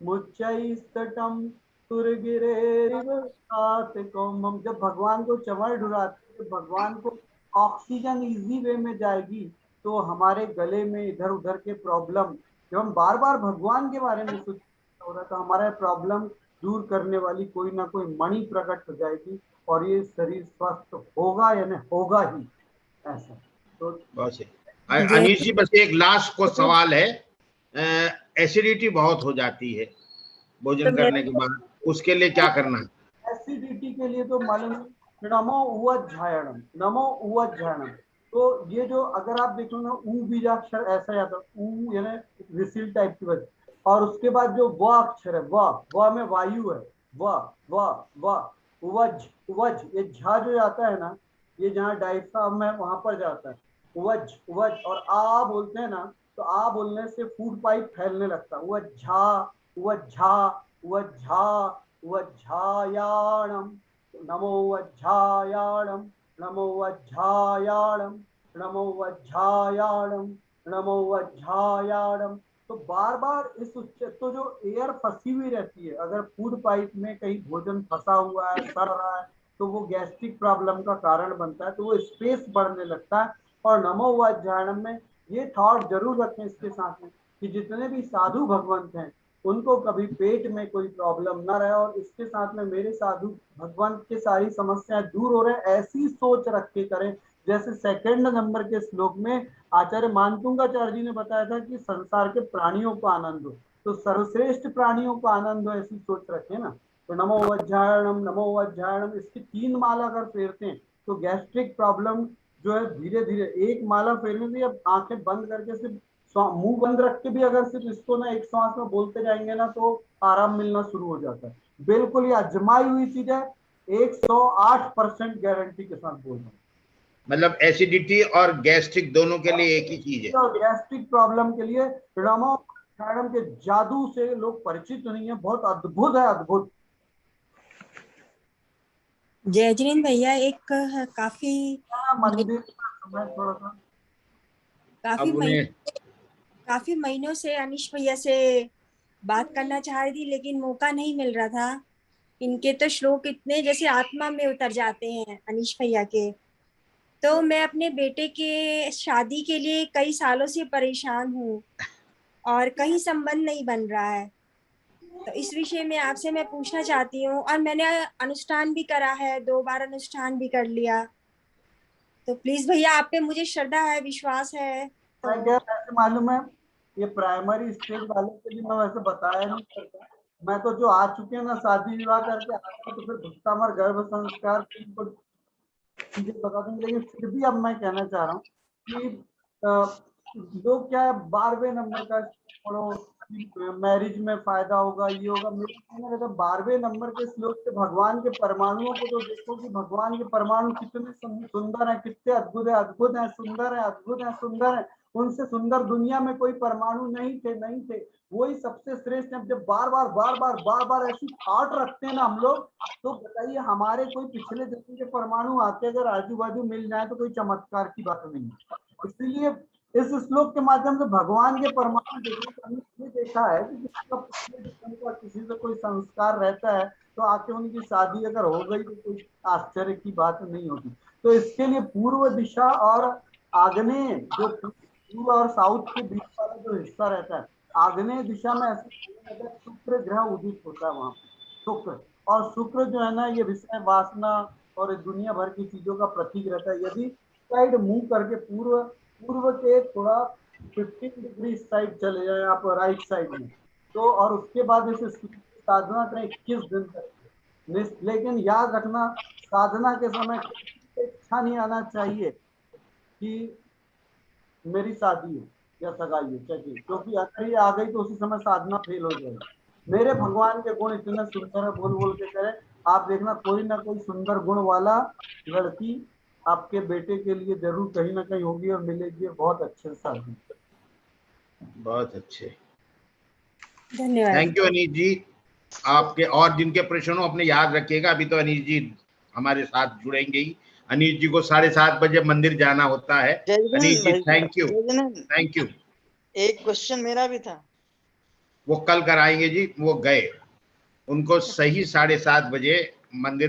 मुच्चैस्तटम तुरगिरेरिव कौमम। जब भगवान को चमर ढुराते, भगवान को ऑक्सीजन इजी वे में जाएगी तो हमारे गले में इधर उधर के प्रॉब्लम, जब हम बार बार भगवान के बारे में सोच हो रहा तो हमारा प्रॉब्लम दूर करने वाली कोई ना कोई मणि प्रकट हो जाएगी और ये शरीर स्वस्थ होगा या नहीं होगा ही, ऐसा। तो बहुत सही। अनिश जी, बस एक लास्ट को सवाल है, एसिडिटी बहुत हो जाती है भोजन करने के बाद, उसके लिए क्या करना है? एसिडिटी के लिए तो मालूम नमो उवज्झायणम, नमो उवज्झायणम। तो ये जो अगर आप देखो ना ऊ बीजाक्षर ऐसा आता है, ऊ यानी विसिल टाइप की वजह, और उसके बाद जो व अक्षर है, व में वायु है, व उवज उवज, ये झा जो जाता है ना, ये जहाँ डायफ्राम है वहां पर जाता है उवज उवज, और आ बोलते हैं ना तो आ बोलने से फूड पाइप फैलने लगता है, उवज्झा उवज्झा उवज्झा उवज्झायाणम, नमो वज्झायाणम, नमो वज्झायाणम, नमो वज्झायाणम, नमो वज्झायाणम। तो बार बार इस तो जो एयर फंसी हुई रहती है, अगर फूड पाइप में कहीं भोजन फंसा हुआ है, सड़ रहा है, तो वो गैस्ट्रिक प्रॉब्लम का कारण बनता है, तो वो स्पेस बढ़ने लगता है। और नमो वज्झायणम में ये थॉट जरूर रखें इसके साथ में कि जितने भी साधु भगवंत हैं उनको कभी पेट में कोई प्रॉब्लम ना रहे, और इसके साथ में मेरे साधु भगवंत की सारी समस्याएं दूर हो रहे, ऐसी सोच रख के करें। जैसे सेकंड नंबर के श्लोक में आचार्य मानतुंगाचार्य जी ने बताया था कि संसार के प्राणियों को आनंद हो, तो सर्वश्रेष्ठ प्राणियों को आनंद हो, ऐसी सोच रखें ना। तो नमो वज्झायणम, नमो वज्झायणम, इसकी 3 माला अगर फेरते हैं तो गैस्ट्रिक प्रॉब्लम जो है धीरे धीरे, एक माला फेरने से अब आंखें बंद करके सिर्फ मुंह बंद रख के भी अगर सिर्फ इसको ना एक सांस में बोलते जाएंगे ना तो आराम मिलना शुरू हो जाता है। बिल्कुल ये आजमाई हुई चीज है, 108% गारंटी के साथ बोल रहा हूँ। मतलब एसिडिटी और गैस्ट्रिक दोनों के लिए एक ही चीज है। और गैस्ट्रिक प्रॉब्लम के लिए नमो मैडम के जादू से लोग परिचित नहीं है, बहुत अद्भुत है, अद्भुत। जयजनीन भैया, एक काफी मंदिर मैं थोड़ा सा काफी महीनों से अनिश भैया से बात करना चाह रही थी, लेकिन मौका नहीं मिल रहा था। इनके तो श्लोक इतने जैसे आत्मा में उतर जाते हैं अनिश भैया के। तो मैं अपने बेटे के शादी के लिए कई सालों से परेशान हूँ और कहीं संबंध नहीं बन रहा है, तो इस विषय में आपसे मैं पूछना चाहती हूँ। और मैंने अनुष्ठान भी करा है, 2 बार अनुष्ठान भी कर लिया, तो प्लीज भैया आप पे मुझे श्रद्धा है, विश्वास है। तो ऐसे मालूम है ये प्राइमरी स्टेज वालों के लिए मैं वैसे बताया नहीं करता, मैं तो जो आ चुके हैं ना शादी विवाह करके आते तो फिर भुक्तामर गर्भ संस्कार चीजें बता देंगे। लेकिन फिर भी अब मैं कहना चाह रहा हूँ कि लोग क्या है 12वें नंबर का पढ़ो, मैरिज में फायदा होगा, ये होगा। मेरे कहने लगा 12वें नंबर के श्लोक से भगवान के परमाणुओं को तो देखो कि भगवान के परमाणु कितने सुंदर है, कितने अद्भुत है, अद्भुत है, सुंदर है, अद्भुत है, सुंदर है। उनसे सुंदर दुनिया में कोई परमाणु नहीं थे, वही सबसे श्रेष्ठ है। जब बार बार ऐसी थॉट रखते हैं ना हम लोग, तो बताइए हमारे कोई पिछले जन्म के परमाणु आके अगर आजू बाजू मिल जाए तो कोई चमत्कार की बात नहीं है। इसलिए इस श्लोक के माध्यम से भगवान के परमाणु ये देखा है कि पिछले जन्म का किसी से कोई संस्कार रहता है तो आके उनकी शादी अगर हो गई तो कोई आश्चर्य की बात नहीं होती। तो इसके लिए पूर्व दिशा और आग्नेय, जो पूर्व और साउथ के बीच वाला जो हिस्सा रहता है, आग्नेय दिशा में ऐसे शुक्र ग्रह उदित होता है वहां शुक्र, और शुक्र जो है ना ये विषय वासना और दुनिया भर की चीजों का प्रतीक रहता है। यदि साइड मुंह करके पूर्व के थोड़ा 15 डिग्री साइड चले जाए आप राइट साइड में, तो और उसके बाद इसे साधना करें 21 दिन तक। लेकिन याद रखना, साधना के समय इच्छा नहीं आना चाहिए कि मेरी शादी है या सगाई है, चाहिए, क्योंकि अगर ये आ गई तो उसी समय साधना फेल हो जाएगी। मेरे भगवान के गुण इतने सुंदर है, बोल बोल के करें, आप देखना कोई ना कोई सुंदर गुण वाला लड़की आपके बेटे के लिए जरूर कहीं ना कहीं होगी और मिलेगी, बहुत अच्छे शादी। बहुत अच्छे, धन्यवाद। थैंक यू अनीश जी। आपके और जिनके प्रश्न हो अपने याद रखिएगा। अभी तो अनीश जी हमारे साथ जुड़ेंगे ही। अनीश जी को 7:30 बजे मंदिर जाना होता है। अनीश जी थैंक यू, थैंक यू। एक क्वेश्चन मेरा भी था। वो कल कराएंगे जी, वो गए, उनको सही 7:30 बजे मंदिर